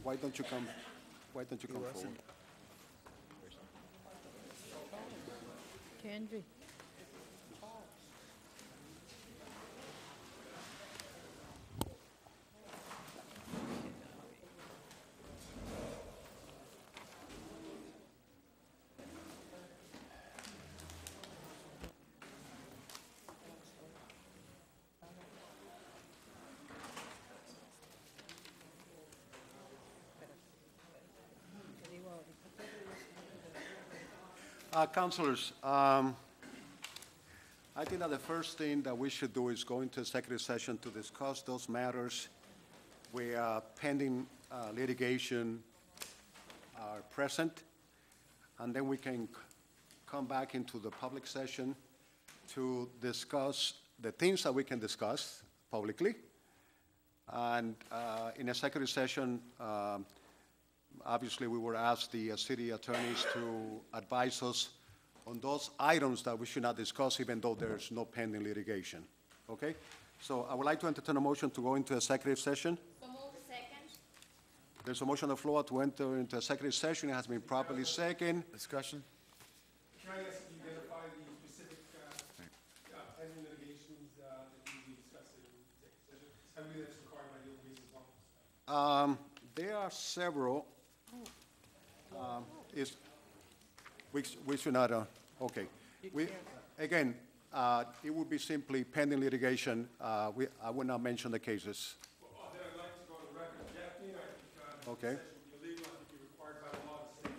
Speaker 1: Why don't you come forward?
Speaker 4: Kendrick.
Speaker 1: Councilors, I think that the first thing that we should do is go into executive session to discuss those matters where pending litigation are present, and then we can come back into the public session to discuss the things that we can discuss publicly. And in executive session, obviously we were asked the city attorneys to advise us on those items that we should not discuss even though there's no pending litigation. Okay? So I would like to entertain a motion to go into executive session.
Speaker 3: So move second.
Speaker 1: There's a motion on the floor to enter into executive session. It has been properly second.
Speaker 2: Discussion?
Speaker 9: Can I ask you to identify the specific pending litigations that you will be discussing in executive session? I believe that's required by the open meetings law.
Speaker 1: There are several. We should not, okay. Again, it would be simply pending litigation. I would not mention the cases.
Speaker 9: Then I'd like to go to the record. Daphne, I think
Speaker 1: Okay.
Speaker 9: session would be illegal. I think you're required by law to state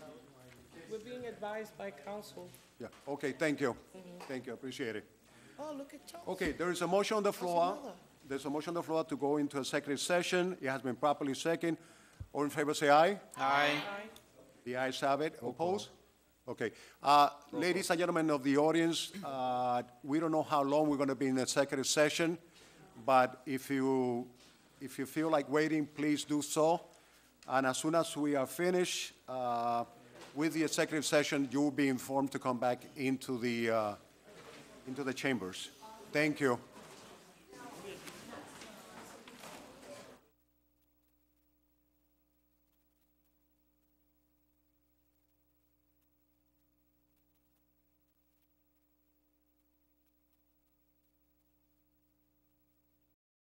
Speaker 9: the case.
Speaker 22: We're being advised by counsel.
Speaker 1: Yeah, okay, thank you. Thank you, appreciate it.
Speaker 22: Oh, look at Charles.
Speaker 1: Okay, there is a motion on the floor. There's a motion on the floor to go into executive session. It has been properly second. All in favor, say aye.
Speaker 5: Aye.
Speaker 1: The ayes have it. Opposed? Okay. Ladies and gentlemen of the audience, we don't know how long we're going to be in executive session, but if you feel like waiting, please do so. And as soon as we are finished with the executive session, you will be informed to come back into the chambers. Thank you.